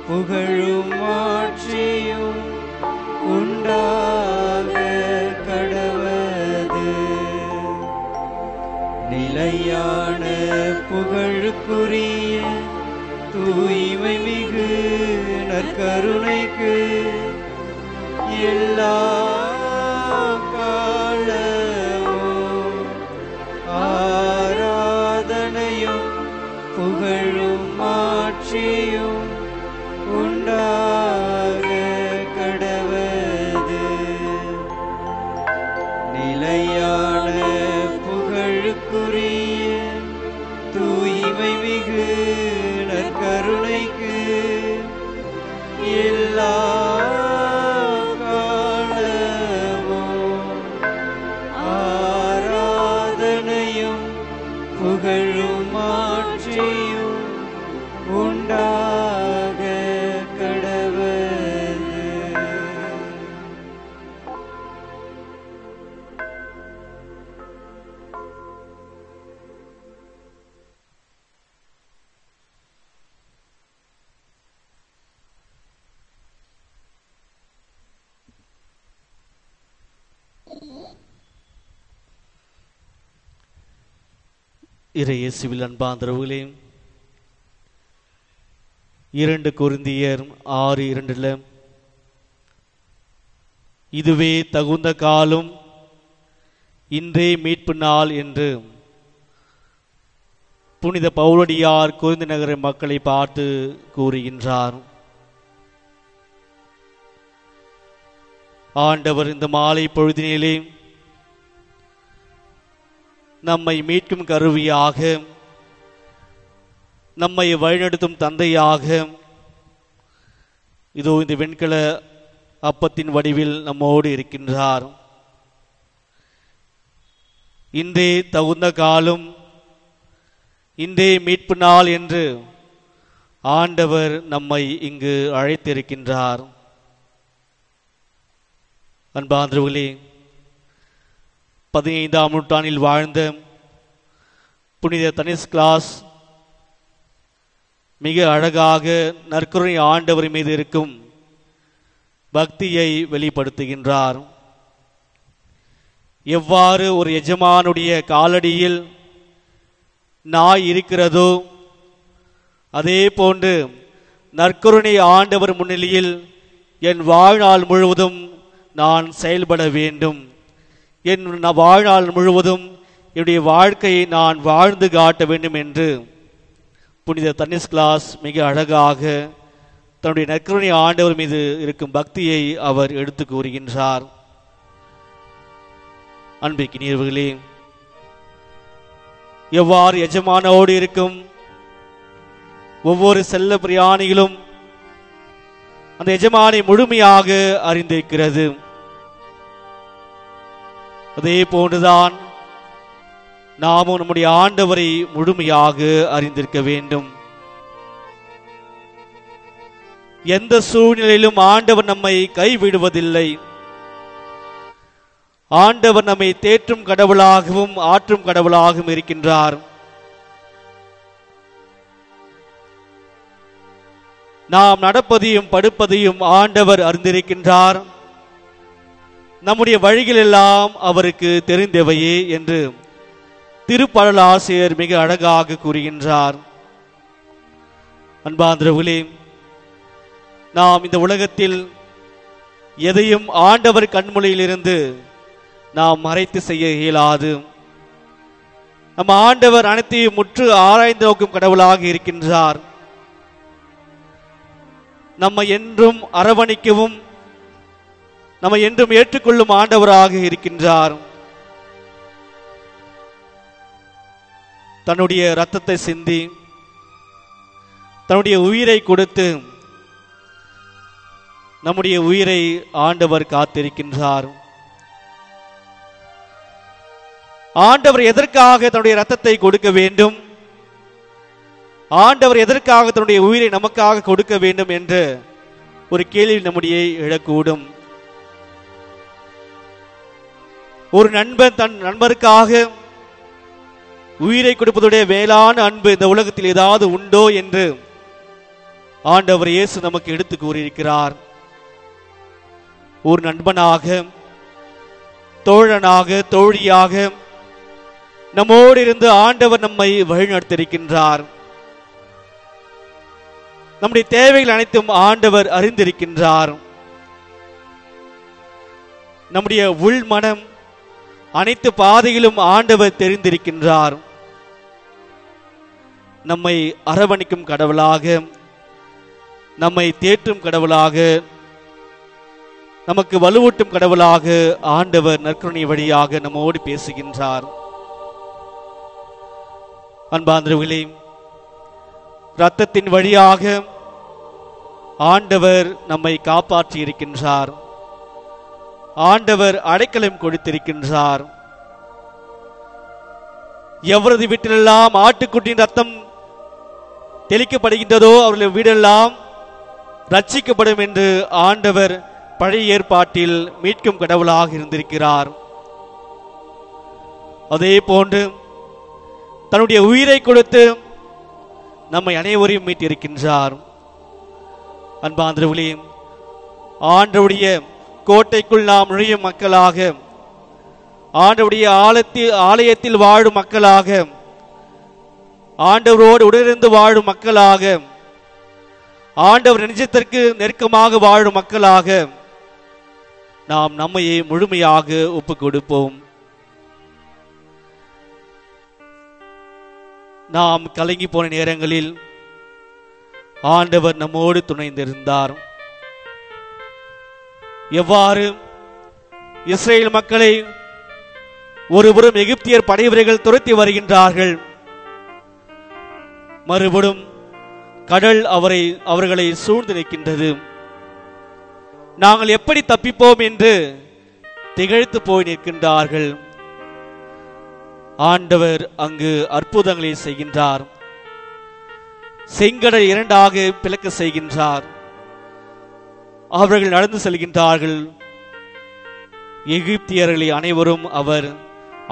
புகழும் ஆட்சியும் உண்டாக கடவது. நிலையான புகழுக்குரிய தூய்மை மிகு நற்கருணைக்கு எல்லா காலமும் ஆராதனையும் புகழும் ஆட்சியும் உண்டாக கடவது. நிலையான புகழுக்குரிய தூய்மை மிகு நற்கருணைக்கு எல்லா காலமும் ஆராதனையும் புகழும் ஆட்சியும் உண்டாக கடவது. இறையேசுவில் அன்பார்ந்தவர்களே, 2 கொரிந்தியர் 6:2 இதுவே தகுந்த காலம், இன்றே மீட்பு நாள் என்று புனித பவுலடியார் கொரிந்து நகர மக்களை பார்த்து கூறுகின்றார். ஆண்டவர் இந்த மாலை பொழுதினிலே நம்மை மீட்கும் கருவியாக, நம்மை வழிநடத்தும் தந்தையாக இதோ இந்த வெண்கல அப்பத்தின் வடிவில் நம்மோடு இருக்கின்றார். இன்றே தகுந்த காலம், இன்றே மீட்பு நாள் என்று ஆண்டவர் நம்மை இங்கு அழைத்திருக்கின்றார். அன்பார்ந்தவர்களே, 15ஆம் நூற்றாண்டில் வாழ்ந்த புனித தனிஸ்கிளாஸ் மிக அழகாக நற்கருணை ஆண்டவர் மீது இருக்கும் பக்தியை வெளிப்படுத்துகின்றார். எவ்வாறு ஒரு எஜமானுடைய காலடியில் நாய் இருக்கிறதோ அதே போன்று நற்கருணை ஆண்டவர் முன்னிலையில் என் வாழ்நாள் முழுவதும் நான் செயல்பட வேண்டும், என் வாழ்நாள் முழுவதும் என்னுடைய வாழ்க்கையை நான் வாழ்ந்து காட்ட வேண்டும் என்று புனித தனிஸ்கிளாஸ் மிக அழகாக தன்னுடைய நற்கருணை ஆண்டவர் மீது இருக்கும் பக்தியை அவர் எடுத்து கூறுகின்றார். அன்பிற்கினியவர்களே, எவ்வாறு எஜமானோடு இருக்கும் ஒவ்வொரு செல்ல பிராணிகளும் அந்த எஜமானை முழுமையாக அறிந்திருக்கிறது, அதே போன்றுதான் நாமும் நம்முடைய ஆண்டவரை முழுமையாக அறிந்திருக்க வேண்டும். எந்த சூழ்நிலையிலும் ஆண்டவர் நம்மை கைவிடுவதில்லை. ஆண்டவர் நம்மை தேற்றும் கடவுளாகவும் ஆற்றும் கடவுளாகவும் இருக்கின்றார். நாம் நடப்பதையும் படுப்பதையும் ஆண்டவர் அறிந்திருக்கின்றார். நம்முடைய வழிகள் எல்லாம் அவருக்கு தெரிந்தவையே என்று திருப்பாடலாசிரியர் மிக அழகாக கூறுகின்றார். அன்பார்ந்தவர்களே, நாம் இந்த உலகத்தில் எதையும் ஆண்டவர் கண்மொழியிலிருந்து நாம் மறைத்து செய்ய இயலாது. நம் ஆண்டவர் அனைத்தையும் முற்று ஆராய்ந்து நோக்கும் கடவுளாக இருக்கின்றார். நம்மை என்றும் அரவணைக்கவும் நம்மை என்றும் ஏற்றுக்கொள்ளும் ஆண்டவராக இருக்கின்றார். தன்னுடைய இரத்தத்தை சிந்தி தன்னுடைய உயிரை கொடுத்து நம்முடைய உயிரை ஆண்டவர் காத்திருக்கின்றார். ஆண்டவர் எதற்காக தன்னுடைய இரத்தத்தை கொடுக்க வேண்டும், ஆண்டவர் எதற்காக தன்னுடைய உயிரை நமக்காக கொடுக்க வேண்டும் என்ற ஒரு கேள்வி நம்முடைய எழக்கூடும். ஒரு நண்பன் தன் நண்பருக்காக உயிரை கொடுப்பதுடைய மேலான அன்பு இந்த உலகத்தில் ஏதாவது உண்டோ என்று ஆண்டவர் இயேசு நமக்கு எடுத்து கூறியிருக்கிறார். ஒரு நண்பனாக, தோழனாக, தோழியாக நம்மோடு இருந்து ஆண்டவர் நம்மை வழிநடத்தியிருக்கின்றார். நம்முடைய தேவைகள் அனைத்தும் ஆண்டவர் அறிந்திருக்கின்றார். நம்முடைய உள் மனம் அனைத்து பாதையிலும் ஆண்டவர் தெரிந்திருக்கின்றார். நம்மை அரவணைக்கும் கடவுளாக, நம்மை தேற்றும் கடவுளாக, நமக்கு வலுவூட்டும் கடவுளாக ஆண்டவர் நற்கருணை வழியாக நம்மோடு பேசுகின்றார். அன்பார்ந்தவர்களே, இரத்தத்தின் வழியாக ஆண்டவர் நம்மை காப்பாற்றி இருக்கின்றார். ஆண்டவர் அடைக்கலம் கொடுத்திருக்கின்றார். எவரது வீட்டிலெல்லாம் ஆட்டுக்குட்டியின் ரத்தம் தெளிக்கப்படுகின்றதோ அவர்கள் வீடெல்லாம் ரட்சிக்கப்படும் என்று ஆண்டவர் பழைய ஏற்பாட்டில் மீட்கும் கடவுளாக இருந்திருக்கிறார். அதே போன்று தன்னுடைய உயிரை கொடுத்து நம்மை அனைவரையும் மீட்டிருக்கின்றார். அன்பார்ந்தவர்களே, ஆண்டவருடைய கோட்டைக்குள் நாம் நுழையும் மக்களாக, ஆண்டவருடைய ஆலயத்தில் வாழும் மக்களாக, ஆண்டவரோடு உடனிருந்து வாழும் மக்களாக, ஆண்டவர் நெஞ்சத்திற்கு நெருக்கமாக வாழும் மக்களாக நாம் நம்மையே முழுமையாக ஒப்புக் கொடுப்போம். நாம் கலங்கி போன நேரங்களில் ஆண்டவர் நம்மோடு துணைந்திருந்தார். எவ்வாறு இஸ்ரேல் மக்களை ஒருபுறம் எகிப்தியர் படைவீரர்கள் துரத்தி வருகின்றார்கள், மறுபுறம் கடல் அவர்களை சூழ்ந்து நிற்கின்றது. நாங்கள் எப்படி தப்பிப்போம் என்று திகைத்து போய் நிற்கின்றார்கள். ஆண்டவர் அங்கு அற்புதங்களை செய்கின்றார். செங்கடல் இரண்டாக பிளக்க செய்கின்றார். அவர்கள் நடந்து செல்கின்றார்கள். எகிப்தியர்களை அனைவரும் அவர்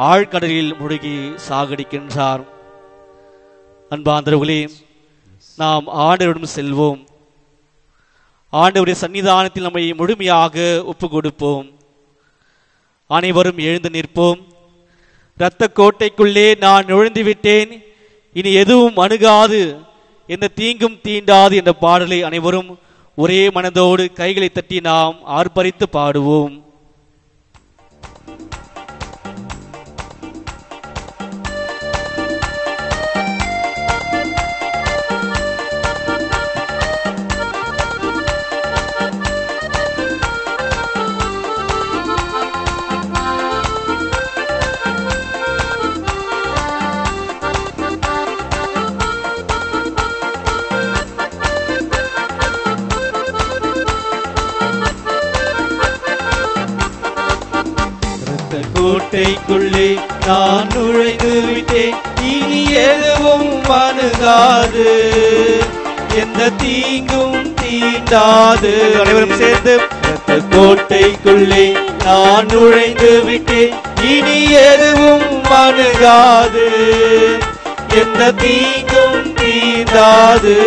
ஆழ்கடலில் முழுகி சாகடிக்கின்றார். அன்பார்ந்தவர்களே, நாம் ஆண்டவரிடம் செல்வோம். ஆண்டவருடைய சன்னிதானத்தில் நம்மை முழுமையாக ஒப்பு கொடுப்போம். அனைவரும் எழுந்து நிற்போம். இரத்த கோட்டைக்குள்ளே நான் நுழைந்து விட்டேன், இனி எதுவும் அணுகாது, எந்த தீங்கும் தீண்டாது என்ற பாடலை அனைவரும் ஒரே மனதோடு கைகளை தட்டி நாம் ஆர்ப்பரித்து பாடுவோம். கோட்டைக்குள்ளே நான் நுழைந்து விட்டேன், இனி எதுவும் அணுகாது, எந்த தீங்கும் தீண்டாது. அனைவரும் சேர்ந்து கோட்டைக்குள்ளே நான் நுழைந்து விட்டேன், இனி எதுவும் அணுகாது, எந்த தீங்கும் தீண்டாது.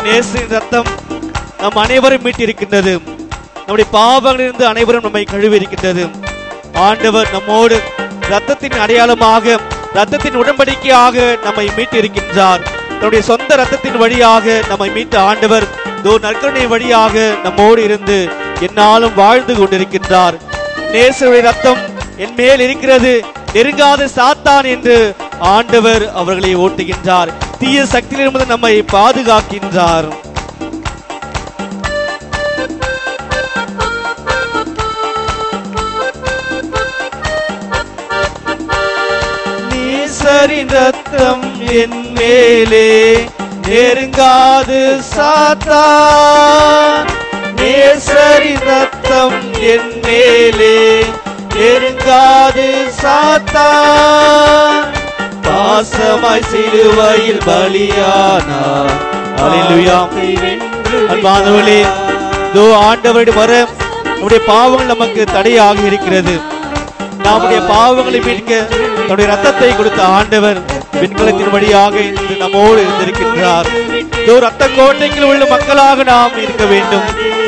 இயேசுவின் ரத்தம் நம் அனைவரும் மீட்டிருக்கின்றது. நம்முடைய பாவங்களிலிருந்து அனைவரும் நம்மை கழுவி இருக்கின்றது. ஆண்டவர் நம்மோடு ரத்தத்தின் அடையாளமாக, ரத்தத்தின் உடன்படிக்கையாக நம்மை மீட்டு இருக்கின்றார். நம்முடைய சொந்த ரத்தத்தின் வழியாக நம்மை மீட்ட ஆண்டவர் நற்கருணை வழியாக நம்மோடு இருந்து என்னாலும் வாழ்ந்து கொண்டிருக்கின்றார். நேசருடைய ரத்தம் என் மேல் இருக்கிறது, நெருங்காத சாத்தான் என்று ஆண்டவர் அவர்களை ஓட்டுகின்றார். தீய சக்தியிலிருந்து நம்மை பாதுகாக்கின்றார். நேசரின் ரத்தம் என் மேலே, நெருங்காது சாத்தான். நேசரின் ரத்தம் என் மேலே, நெருங்காது சாத்தான். பாசமாய் சிலுவையில் பலியானார். அல்லேலூயா. அன்பானவர்களே, ஆண்டவரிடம் வர நம்முடைய பாவங்கள் நமக்கு தடையாக இருக்கிறது. நம்முடைய பாவங்களை மீட்க தன்னுடைய ரத்தத்தை கொடுத்த ஆண்டவர் விண்கலத்தின் வழியாக இன்று நம்மோடு இருந்திருக்கின்றார். ரத்த கோட்டைக்குள் உள்ள மக்களாக நாம் இருக்க வேண்டும்.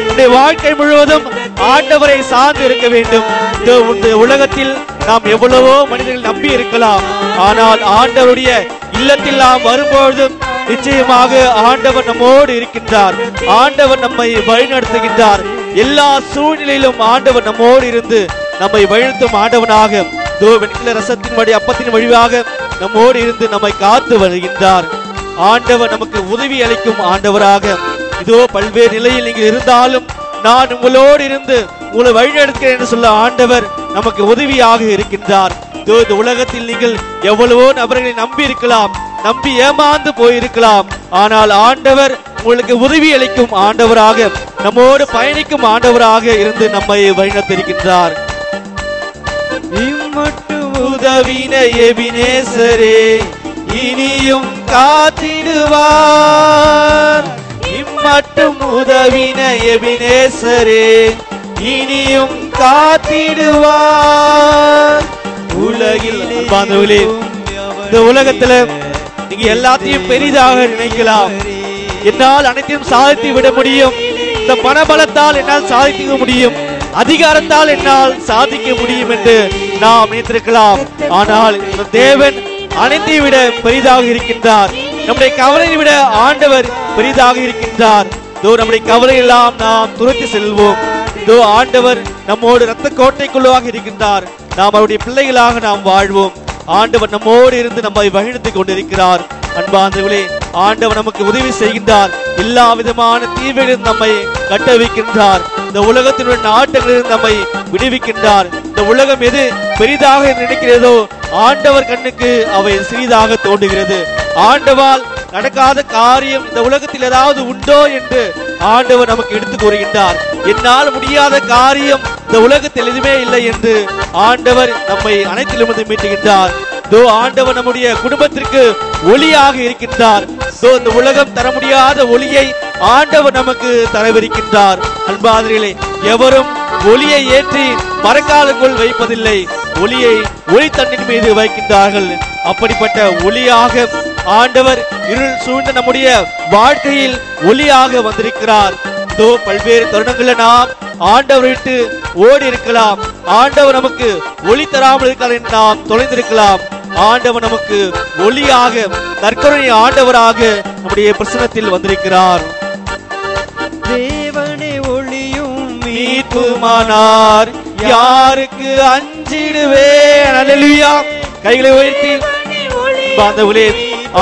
நம்முடைய வாழ்க்கை முழுவதும் ஆண்டவரை சார்ந்து இருக்க வேண்டும். இந்த உலகத்தில் நாம் எவ்வளவோ மனிதர்கள் நம்பி இருக்கலாம், ஆனால் ஆண்டவருடைய இல்லத்தில் நாம் வரும்பொழுதும் நிச்சயமாக ஆண்டவர் நம்மோடு இருக்கின்றார். ஆண்டவர் நம்மை வழிநடத்துகின்றார். எல்லா சூழ்நிலையிலும் ஆண்டவர் நம்மோடு இருந்து நம்மை வழிநடத்தும் ஆண்டவனாக வெண்கல ரசத்தின் வழி அப்பத்தின் வழியாக நம்மோடு இருந்து நம்மை காத்து வருகின்றார். ஆண்டவர் நமக்கு உதவி அளிக்கும் ஆண்டவராக இதோ பல்வேறு நிலையில் நீங்கள் இருந்தாலும் நான் உங்களோடு இருந்து உங்களை வழிநடத்துகிறேன் என்று சொல்ல ஆண்டவர் நமக்கு உதவியாக இருக்கின்றார். இந்த உலகத்தில் நீங்கள் எவ்வளவோ நபர்களை நம்பி இருக்கலாம், நம்பி ஏமாந்து போயிருக்கலாம், ஆனால் ஆண்டவர் உங்களுக்கு உதவி அளிக்கும் ஆண்டவராக நம்மோடு பயணிக்கும் ஆண்டவராக இருந்து நம்மை வழிநடத்திருக்கின்றார். இம்மட்டும் உதவின எபினேசரே இனியும் காத்திடுவார். இம்மட்டும் உதவின எபினேசரே இனியும் காத்திடுவார். உலகில் பாந்தவர்களே, இந்த உலகத்துல நீங்க எல்லாத்தையும் பெரிதாக நினைக்கலாம். என்னால் அனைத்தையும் சாதித்து விட முடியும், இந்த பணபலத்தால் என்னால் சாதிக்க முடியும், அதிகாரத்தால் என்னால் சாதிக்க முடியும் என்று நாம் நினைத்திருக்கலாம். ஆனால் தேவன் அனைத்தையும் விட பெரிதாக இருக்கின்றார். நம்முடைய கவலையை விட ஆண்டவர் பெரிதாக இருக்கின்றார். நம்முடைய கவலை எல்லாம் நாம் துரத்தி செல்வோம். ஆண்டவர் நம்மோடு இரத்த கோட்டைக்குள்ளாக இருக்கின்றார். நாம் அவருடைய பிள்ளைகளாக நாம் வாழ்வோம். ஆண்டவர் நம்மோடு இருந்து நம்மை வழிநடத்திக் கொண்டிருக்கிறார். அன்பார்ந்தவர்களே, ஆண்டவர் நமக்கு உதவி செய்கின்றார். எல்லா விதமான தீமைகளும் நம்மை கட்ட வைக்கின்றார். இந்த உலகத்தினுடைய நாட்டங்களில் நம்மை விடுவிக்கின்றார். இந்த உலகம் எது பெரிதாக நினைக்கிறதோ ஆண்டவர் கண்ணுக்கு அவை சிறிதாக தோன்றுகிறது. ஆண்டவால் நடக்காத காரியம் இந்த உலகத்தில் ஏதாவது உண்டோ என்று ஆண்டவர் நமக்கு எடுத்து கூறுகின்றார். என்னால் முடியாத காரியம் இந்த உலகத்தில் எதுவுமே இல்லை என்று ஆண்டவர் நம்மை அனைத்திலிருந்து மீட்டுகின்றார். ஆண்டவர் நம்முடைய குடும்பத்திற்கு ஒளியாக இருக்கின்றார். இந்த உலகம் தர முடியாத ஒளியை ஆண்டவர் நமக்கு தரவிருக்கின்றார். அன்பாதர்களே, எவரும் ஒளியை ஏற்றி மரக்காலுக்குள் வைப்பதில்லை, ஒளியை ஒளி தண்ணின் மீது வைக்கின்றார்கள். அப்படிப்பட்ட ஒளியாக ஆண்டவர் இருள் சூழ்ந்த நம்முடைய வாழ்க்கையில் ஒளியாக வந்திருக்கிறார். பல்வேறு தருணங்களில் நாம் ஆண்டவர் விட்டு ஓடி இருக்கலாம், ஆண்டவர் நமக்கு ஒளி தராமல் இருக்கிறார் என்று நாம் தொலைந்திருக்கலாம். ஆண்டவர் நமக்கு ஒளியாக நற்கருணை ஆண்டவராக நம்முடைய பிரசன்னத்தில் வந்திருக்கிறார். தேவனே ஒளியும் மீட்புமானார், யாருக்கு அஞ்சிடுவேன். அல்லேலூயா. கைகளை உயர்த்தி பாந்தவர்களே,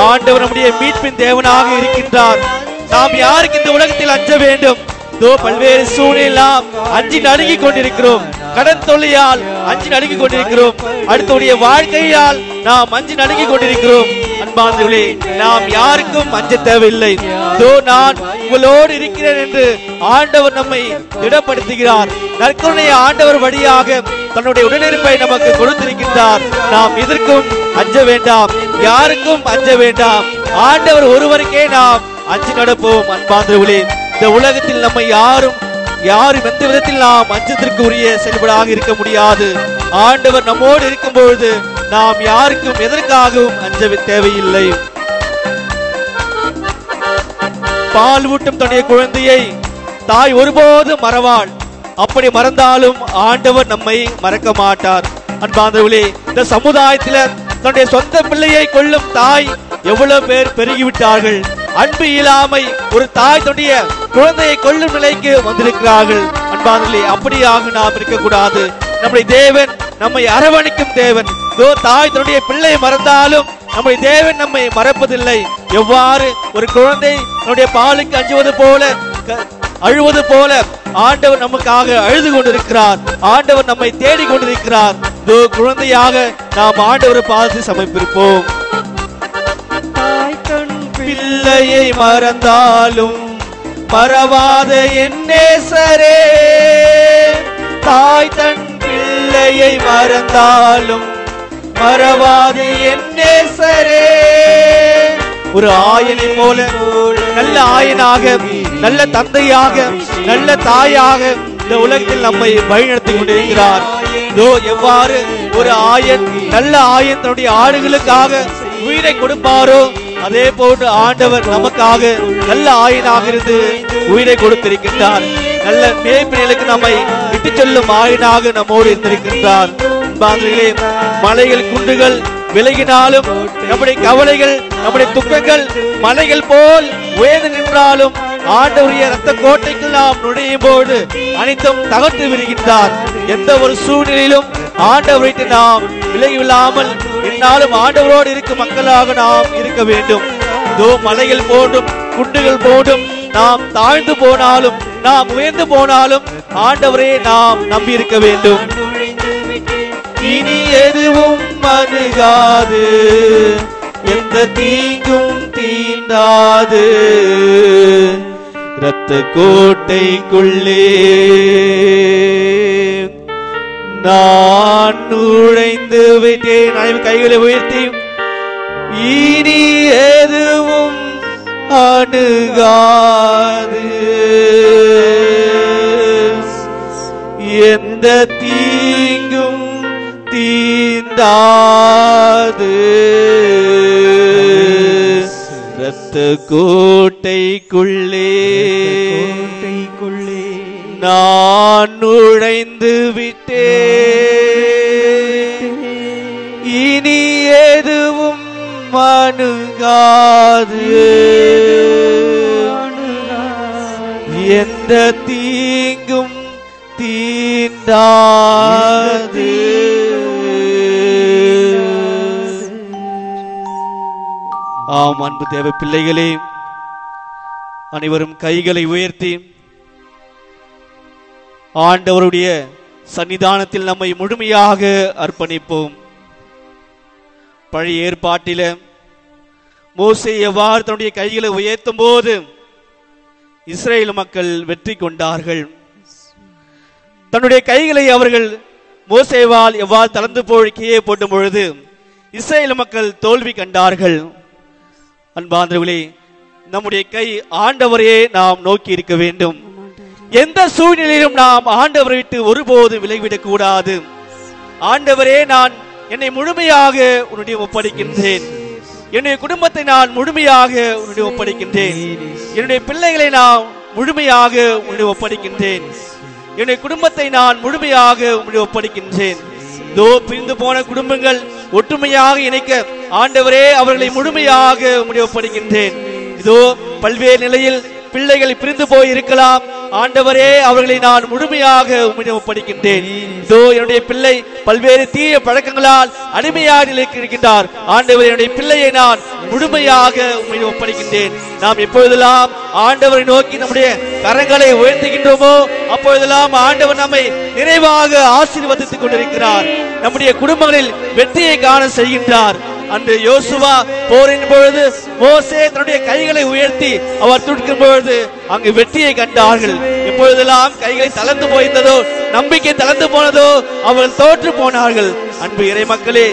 ஆண்டவர் நம்முடைய மீட்பின் தேவனாக இருக்கின்றார். நாம் யாருக்கு இந்த உலகத்தில் அஞ்ச வேண்டும்? பல்வேறு சூழ்நிலாம் அஞ்சி நடுங்கிக் கொண்டிருக்கிறோம். கடன் தொல்லையால் அஞ்சி நடுங்கிக் கொண்டிருக்கிறோம். அடுத்தவுடைய வாழ்க்கையால் நாம் அஞ்சி நடுங்கிக் கொண்டிருக்கிறோம். அன்பானவர்களே, நாம் யாருக்கும் அஞ்ச தேவையில்லை. நான் உங்களோடு இருக்கிறேன் என்று ஆண்டவர் நம்மை திடப்படுத்துகிறார். நற்கருணை ஆண்டவர் வழியாக தன்னுடைய உடனிருப்பை நமக்கு கொடுத்திருக்கின்றார். நாம் எதற்கும் அஞ்ச வேண்டாம், யாருக்கும் அஞ்ச வேண்டாம். ஆண்டவர் ஒருவருக்கே நாம் அஞ்சு நடப்போம். அன்பானவர்களே, இந்த உலகத்தில் நம்ம யாரும் எந்த விதத்தில் நாம் அஞ்சத்திற்கு உரிய செயல்படாக இருக்க முடியாது. ஆண்டவர் நம்மோடு இருக்கும் பொழுது நாம் யாருக்கும் எதற்காகவும் அஞ்ச தேவையில்லை. பால் ஊட்டும் தன்னுடைய குழந்தையை தாய் ஒருபோது மறவாள். அப்படி மறந்தாலும் ஆண்டவர் நம்மை மறக்க மாட்டார். அன்பானவர்களே, இந்த சமுதாயத்தில் தன்னுடைய சொந்த பிள்ளையை கொள்ளும் தாய் எவ்வளவு பேர் பெருகிவிட்டார்கள். அன்பு இல்லாமை ஒரு தாய் தன்னுடைய குழந்தையை கொள்ளும் நிலைக்கு வந்திருக்கிறார்கள். அன்பானவர்களே, அப்படியாக நாம் இருக்கக்கூடாது. நம்முடைய தேவன் நம்மை அரவணைக்கும் தேவன். தாய் தன்னுடைய பிள்ளையை மறந்தாலும் நம்முடைய தேவன் நம்மை மறப்பதில்லை. எவ்வாறு ஒரு குழந்தை தன்னுடைய பாலுக்கு அஞ்சுவது போல அழுவது போல ஆண்டவர் நமக்காக அழுது கொண்டிருக்கிறார். ஆண்டவர் நம்மை தேடிக் கொண்டிருக்கிறார். குழந்தையாக நாம் ஆண்டவரை பார்த்து சமர்ப்பிப்போம். பிள்ளையை மறந்தாலும் மறவாத என் நேசரே, தாய் தன் பிள்ளையை மறந்தாலும் மறவாத என் நேசரே. ஒரு ஆயனை போல நல்ல ஆயனாக, நல்ல தந்தையாக, நல்ல தாயாக இந்த உலகத்தில் நம்மை வழிநடத்தி கொண்டிருக்கிறார். எவ்வாறு ஒரு ஆயன், நல்ல ஆயன் தன்னுடைய ஆடுகளுக்காக உயிரை கொடுப்பாரோ அதே போன்று ஆண்டவர் நமக்காக நல்ல ஆயனாக இருந்து உயிரை கொடுத்திருக்கின்றார். நல்ல மேய்ப்பினைகளுக்கு நம்மை விட்டு செல்லும் ஆயனாக நம்மோடு இருந்திருக்கின்றார். மலைகள் குன்றுகள் விலகினாலும் நம்முடைய கவலைகள் நம்முடைய துக்கங்கள் மலைகள் போல் உயர்ந்து நின்றாலும் ஆண்டவருடைய ரத்த கோட்டைக்கு நாம் நுழையும் போது அனைத்தும் தகர்த்து விடுகின்றார். எந்த ஒரு சூழ்நிலையிலும் ஆண்டவரை நாம் விலகிவிடாமல் என்னாலும் ஆண்டவரோடு இருக்கும் மக்களாக நாம் இருக்க வேண்டும். இதோ மலைகள் போன்றும் குண்டுகள் போன்றும் நாம் தாழ்ந்து போனாலும் நாம் உயர்ந்து போனாலும் ஆண்டவரே நாம் நம்பி இருக்க வேண்டும். இனி எதுவும் அணுகாது, எந்த தீங்கும் தீண்டாது, இரத்த கோட்டைக்குள்ளே நான் நுழைந்து விட்டேன். கைகளை உயர்த்தி இனி எதுவும் அணுகாது, எந்த தீங்கும் தீண்டாது, இரத்த கோட்டைக்குள்ளே நான் நுழைந்து விட்டேன். இனி எதுவும் அணுகாது, எந்த தீங்கும் தீண்டாது. ஆம் அன்பு தேவ பிள்ளைகளே, அனைவரும் கைகளை உயர்த்தி ஆண்டவருடைய சன்னிதானத்தில் நம்மை முழுமையாக அர்ப்பணிப்போம். பழைய ஏற்பாட்டில மோசே எவ்வாறு தன்னுடைய கைகளை உயர்த்தும் போது இஸ்ரேல் மக்கள் வெற்றி கொண்டார்கள். தன்னுடைய கைகளை அவர்கள் மோசேவால் எவ்வாறு தளர்ந்து போய் கீழே போடும் பொழுது இஸ்ரேல் மக்கள் தோல்வி கண்டார்கள். அன்பார்ந்தவர்களே, நம்முடைய கை ஆண்டவரையே நாம் நோக்கி இருக்க வேண்டும். எந்த சூழ்நிலையிலும் நாம் ஆண்டவரை விட்டு ஒருபோதும் விலகிவிடக் கூடாது. ஆண்டவரே, நான் என்னை முழுமையாக உன்னுடைய ஒப்படைக்கின்றேன். என்னுடைய குடும்பத்தை நான் முழுமையாக உன்னுடைய ஒப்படைக்கின்றேன். என்னுடைய பிள்ளைகளை நான் முழுமையாக உன்னுடைய ஒப்படைக்கின்றேன். என்னுடைய குடும்பத்தை நான் முழுமையாக உன்னுடைய ஒப்படைக்கின்றேன். இதோ பிரிந்து போன குடும்பங்கள் ஒற்றுமையாக இணைக்க ஆண்டவரே அவர்களை முழுமையாக உம்முடைய ஒப்படைக்கின்றேன். இதோ பல்வேறு நிலையில் பிள்ளைகள் பிரிந்து போய் இருக்கலாம். ஆண்டவரே அவர்களை நான் முழுமையாக உம்மிடம் ஒப்படைக்கின்றேன். இதோ என்னுடைய பிள்ளை பல்வேறு தீய பழக்கங்களால் அடிமையாக இருக்கின்றார். ஆண்டவர் என்னுடைய பிள்ளையை நான் முழுமையாக உம்மிடம் ஒப்படைக்கின்றேன். நாம் எப்பொழுதெல்லாம் ஆண்டவரை நோக்கி நம்முடைய கரங்களை உயர்த்துகின்றோமோ அப்பொழுதெல்லாம் ஆண்டவர் நம்மை நிறைவாக ஆசீர்வதித்துக் கொண்டிருக்கிறார். நம்முடைய குடும்பங்களில் வெற்றியை காண செய்கின்றார். அன்று யோசுவா போரின் பொழுது மோசே தன்னுடைய கைகளை உயர்த்தி அவர் துடிக்கும் பொழுது அங்கு வெற்றியை கண்டார்கள். எப்பொழுதெல்லாம் கைகளை தளர்ந்து போயிருந்ததோ, நம்பிக்கை தளர்ந்து போனதோ, அவர்கள் தோற்று போனார்கள். அன்பு இறை மக்களே,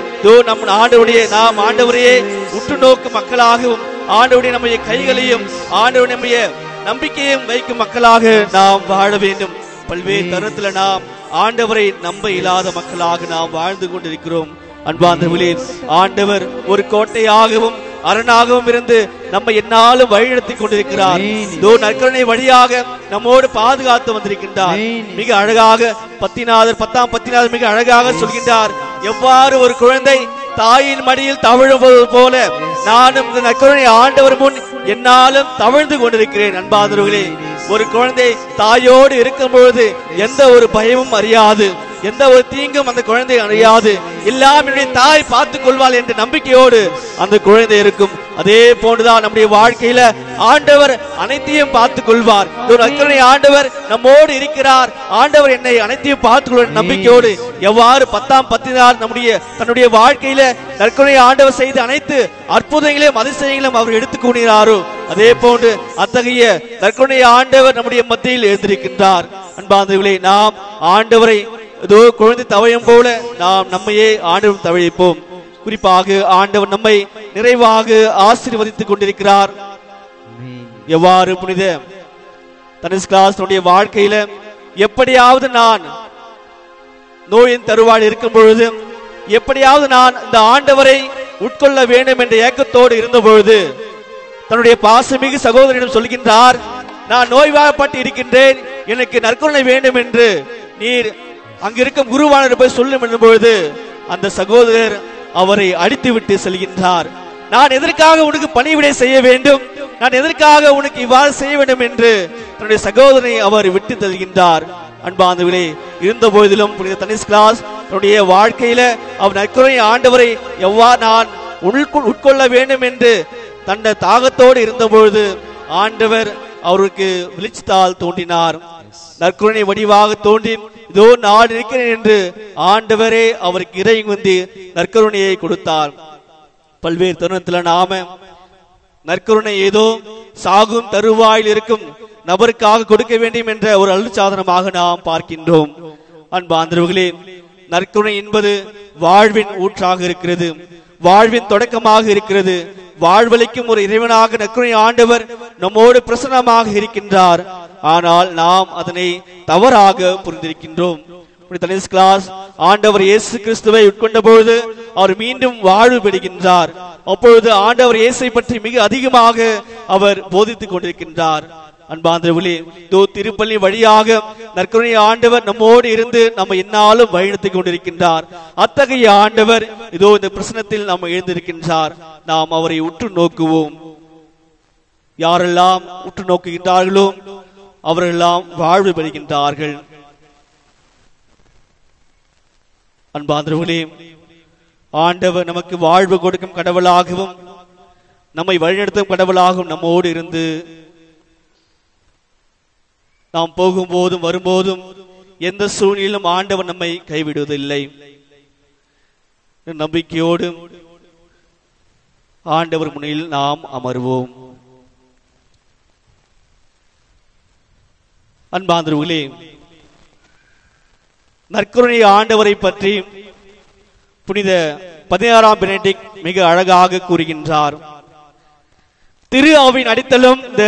நாம் ஆண்டவரையே உற்று நோக்கும் மக்களாகவும் ஆண்டவருடைய நம்முடைய கைகளையும் ஆண்டவருடைய நம்முடைய நம்பிக்கையும் வைக்கும் மக்களாக நாம் வாழ வேண்டும். பல்வேறு தருணத்தில் நாம் ஆண்டவரை நம்ப இல்லாத மக்களாக நாம் வாழ்ந்து கொண்டிருக்கிறோம். அன்பார்ந்தவர்களே, ஆண்டவர் ஒரு கோட்டையாகவும் அரணாகவும் இருந்து நம்மை என்னாலும் வழிநடத்தி கொண்டிருக்கிறார். நற்கருணை வழியாக நம்மோடு பாதுகாத்து வந்திருக்கின்றார். மிக அழகாக பத்தாம் பத்தினாதர் மிக அழகாக சொல்கின்றார், எவ்வாறு ஒரு குழந்தை தாயின் மடியில் தவழுவது போல நானும் இந்த நற்கருணை ஆண்டவர் முன் என்னாலும் தவழ்ந்து கொண்டிருக்கிறேன். அன்பார்ந்தவர்களே, ஒரு குழந்தை தாயோடு இருக்கும் பொழுது எந்த ஒரு பயமும் அறியாது, எந்த ஒரு தீங்கும் அந்த குழந்தை அறியாது. எல்லாம் என்னுடைய தாய் பார்த்துக் கொள்வாள் என்ற நம்பிக்கையோடு அந்த குழந்தை இருக்கும். அதே போன்றுதான் நம்முடைய வாழ்க்கையில ஆண்டவர் அனைத்தையும் பார்த்துக் கொள்வார். ஆண்டவர் நம்மோடு இருக்கிறார். ஆண்டவர் என்னை அனைத்தையும் பார்த்துக் கொள்வார் நம்பிக்கையோடு எவ்வாறு பத்தாம் பத்தினார் தன்னுடைய வாழ்க்கையில நற்கருணை ஆண்டவர் செய்த அனைத்து அற்புதங்களையும் அதிசயங்களையும் அவர் எடுத்துக் கொண்டாரோ அதே போன்று அத்தகைய நற்கருணை ஆண்டவர் நம்முடைய மத்தியில் எழுந்திருக்கின்றார். அன்பார்ந்தவர்களே, நாம் ஆண்டவரை ஏதோ குழந்தை தவழும் போல நாம் நம்மையே ஆண்டவர் தவழிப்போம். குறிப்பாக ஆண்டவர் நம்மை நிறைவாக ஆசீர்வதித்துக் கொண்டிருக்கிறார். எவ்வாறு புனித தனிஸ்காசனுடைய வாழ்க்கையில எப்படியாவது நான் நோயின் தருவாள் இருக்கும் பொழுது எப்படியாவது நான் இந்த ஆண்டவரை உட்கொள்ள வேண்டும் என்ற ஏக்கத்தோடு இருந்த பொழுது தன்னுடைய பாசமிகு சகோதரனிடம் சொல்கின்றார், நான் நோய்வாய்ப்பட்டு இருக்கின்றேன், எனக்கு நற்கருணை வேண்டும் என்று நீர் அங்கிருக்கும் குருவானவர் போய் சொல்லும் என்னும் பொழுது அந்த சகோதரர் அவரை அடித்துவிட்டு செல்கின்றார். நான் எதற்காக உனக்கு பணிவிடை செய்ய வேண்டும், நான் எதற்காக உனக்கு இவ்வாறு செய்ய வேண்டும் என்று தன்னுடைய சகோதரனை அவர் விட்டு தருகின்றார். அன்பார்ந்தவர்களே, இருந்த போதிலும் புனித தனிஸ்கிளாஸ் தன்னுடைய வாழ்க்கையில அவர் நற்கருணை ஆண்டவரை எவ்வாறு நான் உட்கொள்ள வேண்டும் என்று தன்னை தாகத்தோடு இருந்த பொழுது ஆண்டவர் அவருக்கு வெளிச்சத்தால் தோன்றினார். நற்கருணை வடிவாக தோன்றி இதோ நான் இருக்கிறேன் என்று ஆண்டவரே அவருக்கு இறங்கி வந்து நற்கருணையை கொடுத்தார். பல்வேறு தருணத்தில் நாம நற்கருணை ஏதோ சாகும் தருவாயில் இருக்கும் நபருக்காக கொடுக்க வேண்டும் என்ற ஒரு அருட்சாதனமாக நாம் பார்க்கின்றோம். அன்பார்ந்தவர்களே, நற்கருணை என்பது வாழ்வின் ஊற்றாக இருக்கிறது, வாழ்வின் தொடக்கமாக இருக்கிறது. வாழ்வளிக்கும் ஒரு இறைவனாக நற்கருணை ஆண்டவர் நம்மோடு பிரசன்னமாக இருக்கின்றார். ஆனால் நாம் அதனை தவறாக புரிந்திருக்கின்றோம். ஆண்டவர் இயேசு கிறிஸ்துவை உட்கொண்ட பொழுது அவர் மீண்டும் வாழ்வு பெறுகின்றார். அப்பொழுது ஆண்டவர் இயேசை பற்றி மிக அதிகமாக அவர் போதித்துக் கொண்டிருக்கின்றார். அன்பார்ந்தவர்களே, இதோ திருப்பலி வழியாக நற்கருணை ஆண்டவர் நம்மோடு இருந்து நம்ம என்னாலும் வழிநடத்திக் கொண்டிருக்கின்றார். அத்தகைய ஆண்டவர் இதோ இந்த பிரசனத்தில் நாம் எழுந்திருக்கின்றார். நாம் அவரை உற்று நோக்குவோம். யாரெல்லாம் உற்று நோக்குகின்றார்களோ அவரெல்லாம் வாழ்வு பெறுகின்றார்கள். அன்பார்ந்தவர்களே, ஆண்டவர் நமக்கு வாழ்வு கொடுக்கும் கடவுளாகவும் நம்மை வழிநடத்தும் கடவுளாகவும் நம்மோடு இருந்து நாம் போகும்போதும் வரும்போதும் எந்த சூழ்நிலையிலும் ஆண்டவர் நம்மை கைவிடுவதில்லை. நம்பிக்கையோடு ஆண்டவர் முன்னில் நாம் அமர்வோம். அன்பார்ந்தவர்களே, நற்கருணை ஆண்டவரை பற்றி புனித 16ஆம் பெனடிக்ட் மிக அழகாக கூறுகின்றார். திரு அவையின் அடித்தளம் இந்த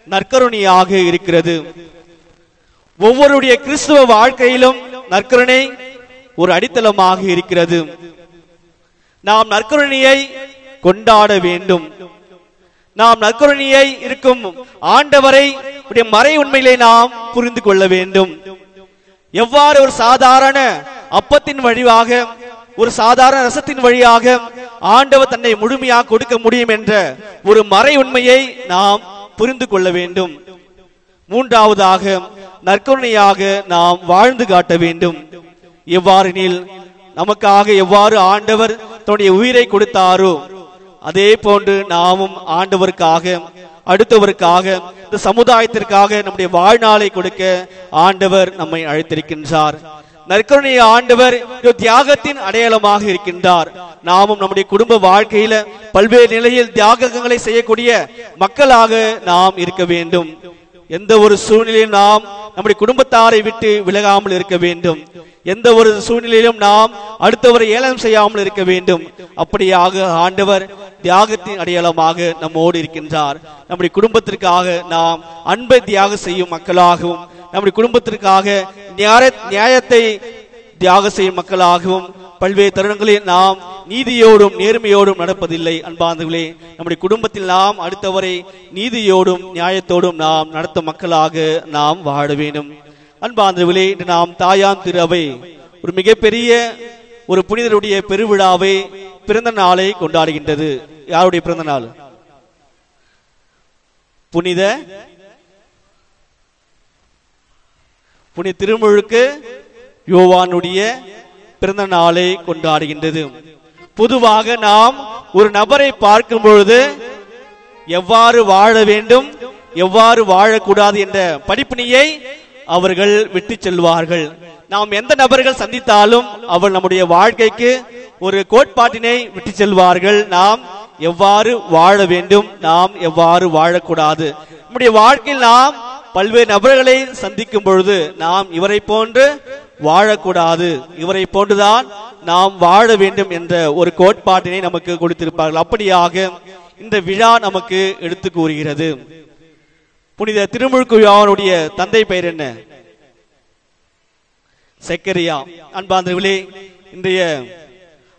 நற்கருணையாக இருக்கிறது. ஒவ்வொருடைய கிறிஸ்துவ வாழ்க்கையிலும் நற்கருணை ஒரு அடித்தளமாக இருக்கிறது. நாம் நற்கருணையை கொண்டாட வேண்டும். நாம் நற்கருணையை இருக்கும் ஆண்டவரை மறை உண்மையிலே நாம் புரிந்து கொள்ள வேண்டும். எவ்வாறு ஒரு சாதாரண அப்பத்தின் வழியாக, ஒரு சாதாரண ரசத்தின் வழியாக ஆண்டவர் தன்னை முழுமையாக கொடுக்க முடியும் என்ற ஒரு மறை உண்மையை நாம் புரிந்து கொள்ள வேண்டும். மூன்றாவதாக நற்கருணையாக நாம் வாழ்ந்து காட்ட வேண்டும். எவ்வாறெனில் நமக்காக எவ்வாறு ஆண்டவர் தன்னுடைய உயிரை கொடுத்தாரோ அதே போன்று நாமும் ஆண்டவருக்காக, அடுத்தவருக்காக, இந்த சமுதாயத்திற்காக நம்முடைய வாழ்நாளை கொடுக்க ஆண்டவர் நம்மை அழைத்திருக்கின்றார். நற்கருணை ஆண்டவர் தியாகத்தின் அடையாளமாக இருக்கின்றார். நாமும் நம்முடைய குடும்ப வாழ்க்கையில பல்வேறு நிலையில் தியாகங்களை செய்யக்கூடிய மக்களாக நாம் இருக்க வேண்டும். எந்த ஒரு சூழ்நிலையும் நாம் நம்முடைய குடும்பத்தாரை விட்டு விலகாமல் இருக்க வேண்டும். எந்த ஒரு சூழ்நிலையிலும் நாம் அடுத்தவரை ஏளனம் செய்யாமல் இருக்க வேண்டும். அப்படியாக ஆண்டவர் தியாகத்தின் அடையாளமாக நம்மோடு இருக்கின்றார். நம்முடைய குடும்பத்திற்காக நாம் அன்பை தியாகம் செய்யும் மக்களாகவும், நம்முடைய குடும்பத்திற்காக நியாயத்தை தியாகம் செய்யும் மக்களாகவும் பல்வேறு தருணங்களில் நாம் நீதியோடும் நேர்மையோடும் நடப்பதில்லை. அன்பார்ந்தவர்களே, நம்முடைய குடும்பத்தில் நாம் அடுத்தவரை நீதியோடும் நியாயத்தோடும் நாம் நடத்தும் மக்களாக நாம் வாழ வேண்டும். அன்பார்ந்தவர்களே, இன்று நாம் தாயாம் திரு அவை ஒரு மிகப்பெரிய ஒரு புனிதருடைய பெருவிழாவை, பிறந்த நாளை கொண்டாடுகின்றது. யாருடைய பிறந்த நாள்? புனித திருமுழுக்கு யோவானுடைய பிறந்த நாளை கொண்டாடுகின்றது. பொதுவாக நாம் ஒரு நபரை பார்க்கும் பொழுது எவ்வாறு வாழ வேண்டும், எவ்வாறு வாழக்கூடாது என்ற படிப்பினையை அவர்கள் விட்டு செல்வார்கள். நாம் எந்த நபர்கள் சந்தித்தாலும் அவர் நம்முடைய வாழ்க்கைக்கு ஒரு கோட்பாட்டினை விட்டு செல்வார்கள். நாம் எவ்வாறு வாழ வேண்டும், நாம் எவ்வாறு வாழக்கூடாது. நம்முடைய வாழ்க்கையில் நாம் பல்வேறு நபர்களை சந்திக்கும் பொழுது நாம் இவரை போன்று வாழக்கூடாது, இவரை போன்றுதான் நாம் வாழ வேண்டும் என்ற ஒரு கோட்பாட்டினை நமக்கு கொடுத்திருப்பார்கள். அப்படியாக இந்த விழா நமக்கு எடுத்து கூறுகிறது. புனித திருமுழுக்கு யோவானுடைய தந்தை பெயர் என்ன? செக்கரியா. அன்பார்ந்தவர்களே, இன்றைய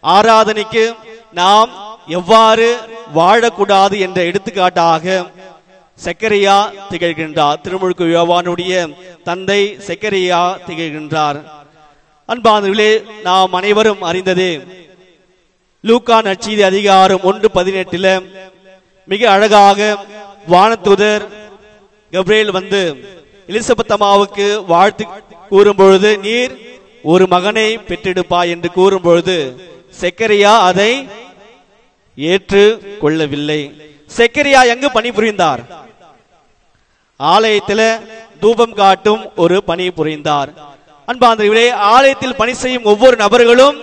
ஆராதனைக்கு நாம் எவ்வாறு வாழக்கூடாது என்ற எடுத்துக்காட்டாக செக்கரியா திகழ்கின்றார். திருமுழுக்கு யோவானுடைய தந்தை செக்கரியா திகழ்கின்றார். அன்பானவர்களே, நாம் அனைவரும் அறிந்ததே லூக்கா நற்செய்தி அதிகாரம் 1:18 மிக அழகாக வானதூதர் கப்ரியேல் வந்து எலிசபெத் அம்மாவுக்கு வாழ்த்து கூறும் பொழுது, நீர் ஒரு மகனை பெற்றெடுப்பாய் என்று கூறும் பொழுது செக்கரியா அதை ஏற்று கொள்ளவில்லை. செக்கரியா எங்கு பணிபுரிந்தார்? ஆலயத்தில் தூபம் காட்டும் ஒரு பணி புரிந்தார். அன்பார்ந்தவர்களே, ஆலயத்தில் பணி செய்யும் ஒவ்வொரு நபர்களும்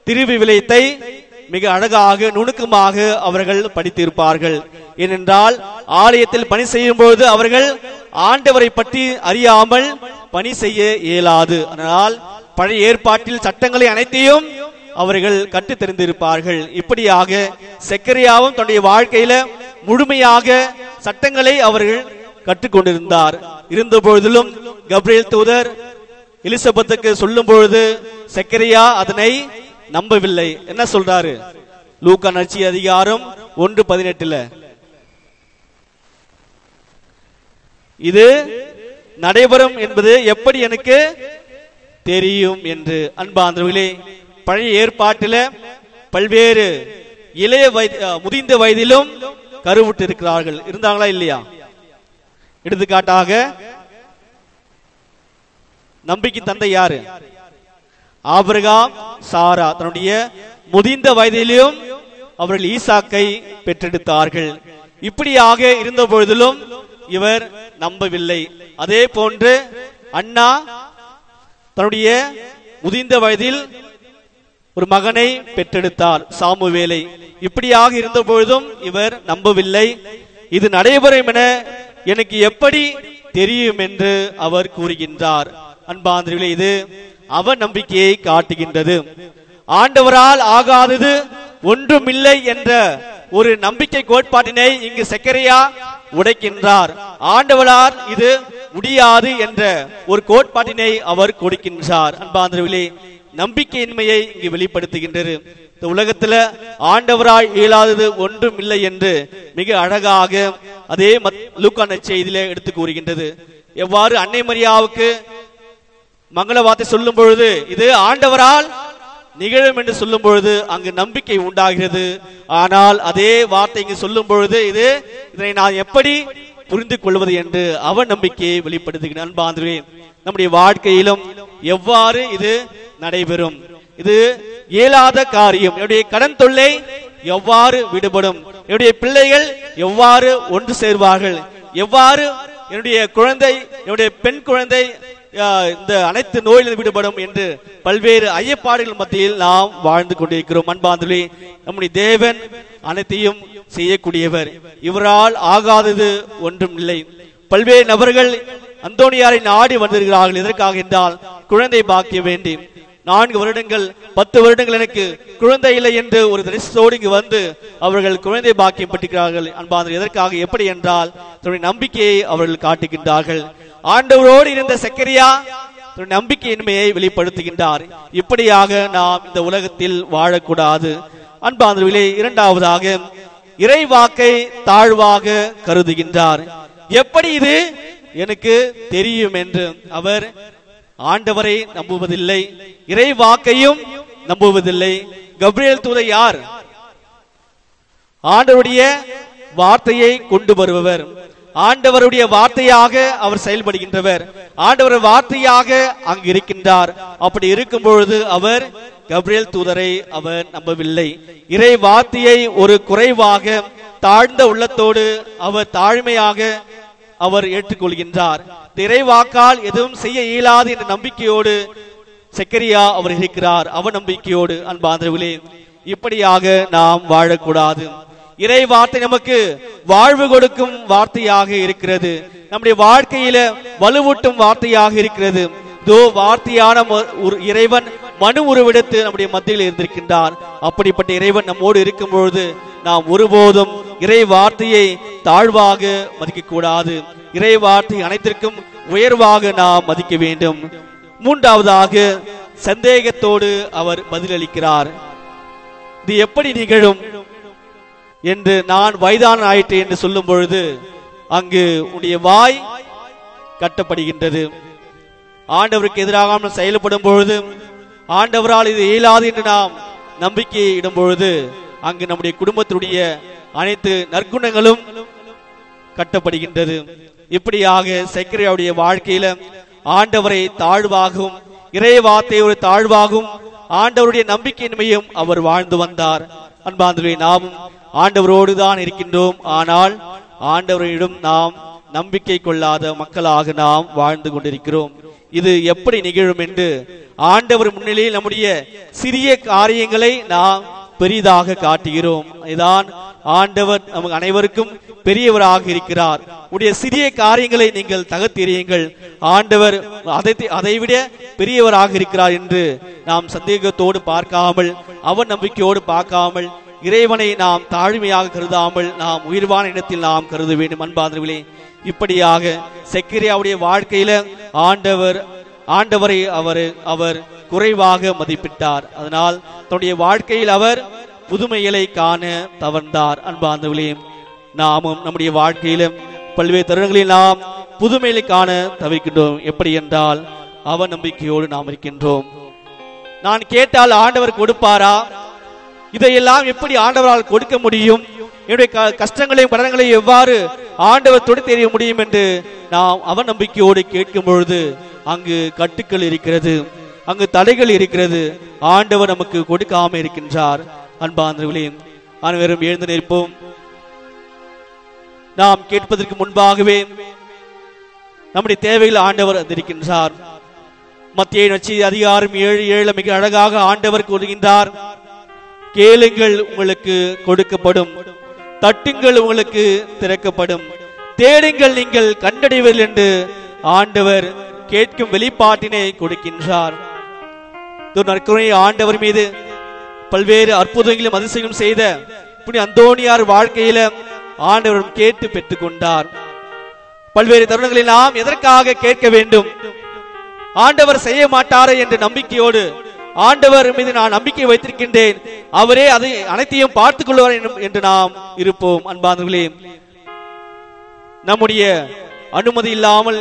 திருவிவிலியத்தை மிக அழகாக நுணுக்கமாக அவர்கள் படித்திருப்பார்கள். ஏனென்றால் ஆலயத்தில் பணி செய்யும் பொழுது அவர்கள் ஆண்டவரை பற்றி அறியாமல் பணி செய்ய இயலாது. அதனால் பழைய ஏற்பாட்டில் சட்டங்களை அனைத்தையும் அவர்கள் கற்று தெரிந்திருப்பார்கள். இப்படியாக செக்கரியாவும் தன்னுடைய வாழ்க்கையில முழுமையாக சட்டங்களை அவர்கள் கற்றுக்கொண்டிருந்தார். இருந்த பொழுதிலும் கப்ரியேல் தூதர் எலிசபெத்துக்கு சொல்லும் பொழுது செக்கரியா அதனை நம்பவில்லை. என்ன சொல்றாரு? லூக்கா நற்செய்தி அதிகாரம் 1:18 இது நடைபெறும் என்பது எப்படி எனக்கு தெரியும் என்று. அன்பார்ந்தவர்களே, பழைய ஏற்பாட்டில பல்வேறு இளைய முதிர்ந்த வயதிலும் கருவுட்டு இருக்கிறார்கள். இருந்தாங்களா இல்லையா? எடுத்துக்காட்டாக நம்பிக்கை தந்தை யாரு? ஆபிரகாம், சாரா தன்னுடைய முதிர்ந்த வயதிலும் அவர்கள் ஈசாக்கை பெற்றெடுத்தார்கள். இப்படியாக இருந்த பொழுதிலும் இவர் நம்பவில்லை. அதே போன்று அண்ணா தன்னுடைய முதிர்ந்த வயதில் ஒரு மகனை பெற்றெடுத்தார், சாமுவேலை. இப்படியாக இருந்த பொழுதும் இவர் நம்பவில்லை. இது நடைபெறும் என எனக்கு எப்படி தெரியும் என்று அவர் கூறுகின்றார். அன்பார்ந்தவர்களே, இது அவர் நம்பிக்கையை காட்டுகின்றது. ஆண்டவரால் ஆகாதது ஒன்றுமில்லை என்ற ஒரு நம்பிக்கை கோட்பாட்டினை இங்கு செக்கரியா உடைக்கின்றார். ஆண்டவரால் இது முடியாது என்ற ஒரு கோட்பாட்டினை அவர் கொடுக்கின்றார். அன்பார்ந்தவர்களே, நம்பிக்கையின்மையை இங்கு வெளிப்படுத்துகின்றது. இந்த உலகத்துல ஆண்டவரால் இயலாதது ஒன்றும் இல்லை என்று மிக அழகாக அதே லூக்கா நற்செய்தியிலே எடுத்து கூறுகின்றது. எவ்வாறு அன்னை மரியாவுக்கு மங்கள வார்த்தை சொல்லும் பொழுது இது ஆண்டவரால் நிகழும் என்று சொல்லும் பொழுது அங்கு நம்பிக்கை உண்டாகிறது. ஆனால் அதே வார்த்தை இங்கு சொல்லும் பொழுது இதனை நான் எப்படி புரிந்து கொள்வது என்று அவர் நம்பிக்கையை வெளிப்படுத்துகிறார். அன்பார்ந்தவர்களே, நம்முடைய வாழ்க்கையிலும் எவ்வாறு இது நடைபெறும்? இது இயலாத காரியம். என்னுடைய கடன் தொல்லை எவ்வாறு விடுபடும்? என்னுடைய பிள்ளைகள் எவ்வாறு ஒன்று சேர்வார்கள்? எவ்வாறு என்னுடைய குழந்தை, என்னுடைய பெண் குழந்தை இந்த அனைத்து நோயிலிருந்து விடுபடும் என்று பல்வேறு ஐயப்பாடுகள் மத்தியில் நாம் வாழ்ந்து கொண்டிருக்கிறோம். அன்பார்ந்தவர்களே, நம்முடைய தேவன் அனைத்தையும் செய்யக்கூடியவர். இவரால் ஆகாதது ஒன்றும் இல்லை. பல்வேறு நபர்கள் அந்தோனியாரை நாடி வந்திருக்கிறார்கள். எதற்காக என்றால் குழந்தை பாக்கிய வேண்டி. 4 வருடங்கள் 10 வருடங்கள் எனக்கு குழந்தை இல்லை என்று ஒரு தரிசனத்தோடு இங்கு வந்து அவர்கள் குழந்தை பாக்கியம் பெற்றுகிறார்கள். அன்பார்ந்தவர்களே, எதற்காக? எப்படி என்றால் தன்னுடைய நம்பிக்கையை அவர்கள் காட்டுகின்றார்கள். ஆண்டவரோடு இருந்த செக்கரியா தன்னுடைய நம்பிக்கையின்மையை வெளிப்படுத்துகின்றார். இப்படியாக நாம் இந்த உலகத்தில் வாழக்கூடாது. அன்பார்ந்தவர்களே, இரண்டாவதாக இறைவாக்கை தாழ்வாக கருதுகின்றார். எப்படி இது எனக்கு தெரியும் என்று அவர் ஆண்டவரை நம்புவதில்லை, இறை வாக்கையும் நம்புவதில்லை. கப்ரியேல் தூதர் யார்? ஆண்டவருடைய வார்த்தையை கொண்டு வருபவர். ஆண்டவருடைய வார்த்தையாக அவர் செயல்படுகின்றவர். ஆண்டவர் வார்த்தையாக அங்கு இருக்கின்றார். அப்படி இருக்கும் பொழுது அவர் கப்ரியேல் தூதரை அவர் நம்பவில்லை. இறை வார்த்தையை ஒரு குறைவாக தாழ்ந்த உள்ளத்தோடு அவர் தாழ்மையாக அவர் ஏற்றுக்கொள்கின்றார். இறைவாக்கால் எதுவும் செய்ய இயலாது என்ற நம்பிக்கையோடு செக்கரியா அவர் இருக்கிறார், அவநம்பிக்கையோடு. அன்பார்ந்தவர்களே, இப்படியாக நாம் வாழக்கூடாது. இறை வார்த்தை நமக்கு வாழ்வு கொடுக்கும் வார்த்தையாக இருக்கிறது. நம்முடைய வாழ்க்கையில வலுவூட்டும் வார்த்தையாக இருக்கிறது. இதோ வார்த்தையான ஒரு இறைவன் மனு உருவெடுத்து நம்முடைய மத்தியில் இருந்திருக்கின்றார். அப்படிப்பட்ட இறைவன் நம்மோடு இருக்கும் பொழுது நாம் ஒருபோதும் இறை வார்த்தையை தாழ்வாக மதிக்க கூடாது. இறை வார்த்தை அனைத்திற்கும் உயர்வாக நாம் மதிக்க வேண்டும். மூன்றாவதாக சந்தேகத்தோடு அவர் பதிலளிக்கிறார். இது எப்படி நிகழும் என்று நான் வயதான ஆயிற்று என்று சொல்லும் பொழுது அங்கு உன்னுடைய வாய் கட்டப்படுகின்றது. ஆண்டவருக்கு எதிராக செயல்படும் பொழுது, ஆண்டவரால் இது இயலாது என்று நாம் நம்பிக்கை இடும் பொழுது அங்கு நம்முடைய குடும்பத்தினுடைய அனைத்து நற்குணங்களும் கட்டப்படுகின்றது. இப்படியாக சக்கரையாவுடைய வாழ்க்கையில ஆண்டவரை தாழ்வாகவும் இறை வார்த்தை ஒரு தாழ்வாகவும் ஆண்டவருடைய நம்பிக்கையின்மையும் அவர் வாழ்ந்து வந்தார். அன்பார்ந்தவர்களே, நாமும் ஆண்டவரோடு தான் இருக்கின்றோம். ஆனால் ஆண்டவரிடம் நாம் நம்பிக்கை கொள்ளாத மக்களாக நாம் வாழ்ந்து கொண்டிருக்கிறோம். இது எப்படி நிகழும் என்று ஆண்டவர் முன்னிலையில் நம்முடைய சிறிய காரியங்களை நாம் பெரிதாக காட்டுகிறோம். இதான் ஆண்டவர் நமக்கு அனைவருக்கும் பெரியவராக இருக்கிறார். உடைய சிறிய காரியங்களை நீங்கள் தகர்த்தெறியுங்கள், ஆண்டவர் அதைவிட பெரியவராக இருக்கிறார் என்று நாம் சந்தேகத்தோடு பார்க்காமல், அவர் நம்பிக்கையோடு பார்க்காமல், இறைவனை நாம் தாழ்மையாக கருதாமல் நாம் உயர்வான இடத்தில் நாம் கருத வேண்டும். அன்பார்ந்தவர்களே, இப்படியாக செக்கரியாவுடைய வாழ்க்கையில ஆண்டவரை அவர் குறைவாக மதிப்பிட்டார். அதனால் தன்னுடைய வாழ்க்கையில் அவர் புதுமைகளை காண தவர்ந்தார். அன்பார்ந்தவர்களே, நாமும் நம்முடைய வாழ்க்கையில பல்வேறு தருணங்களில் நாம் புதுமைகளை காண தவிர்க்கின்றோம். எப்படி என்றால் அவர் நம்பிக்கையோடு நாம் இருக்கின்றோம். நான் கேட்டால் ஆண்டவர் கொடுப்பாரா? இதையெல்லாம் எப்படி ஆண்டவரால் கொடுக்க முடியும்? என்னுடைய கஷ்டங்களையும் கடன்களையும் எவ்வாறு ஆண்டவர் தொடு தெரிய முடியும் என்று நாம் அவர் நம்பிக்கையோடு கேட்கும் பொழுது அங்கு கட்டுக்கள் இருக்கிறது, அங்கு தடைகள் இருக்கிறது. ஆண்டவர் நமக்கு கொடுக்காம இருக்கின்றார். அன்பார்ந்தவர்களே, அனைவரும் எழுந்து நிற்போம். நாம் கேட்பதற்கு முன்பாகவே நம்முடைய தேவைகள் ஆண்டவர் இருக்கின்றார். மத்திய நற்செய்தி அதிகாரம் 7:7 மிக அழகாக ஆண்டவர் கூறுகின்றார், கேளுங்கள் உங்களுக்கு கொடுக்கப்படும், தட்டுங்கள் உங்களுக்கு திறக்கப்படும், தேடுங்கள் நீங்கள் கண்டடைவீர்கள் என்று ஆண்டவர் கேட்கும் வெளிப்பாட்டினை கொடுக்கின்றார். ஆண்டவர் மீது பல்வேறு அற்புதங்களும் அதிசயங்களும் செய்த அந்தோனியார் வாழ்க்கையில ஆண்டவர் கேட்டு பெற்றுக் கொண்டார். பல்வேறு தருணங்களில் நாம் எதற்காக கேட்க வேண்டும்? ஆண்டவர் செய்ய மாட்டாரே என்ற நம்பிக்கையோடு ஆண்டவர் மீது நான் நம்பிக்கை வைத்திருக்கின்றேன், அவரே அதை அனைத்தையும் பார்த்துக் கொள்வார் என்று நாம் இருப்போம். அன்பார்ந்தவர்களே, நம்முடைய அனுமதி இல்லாமல்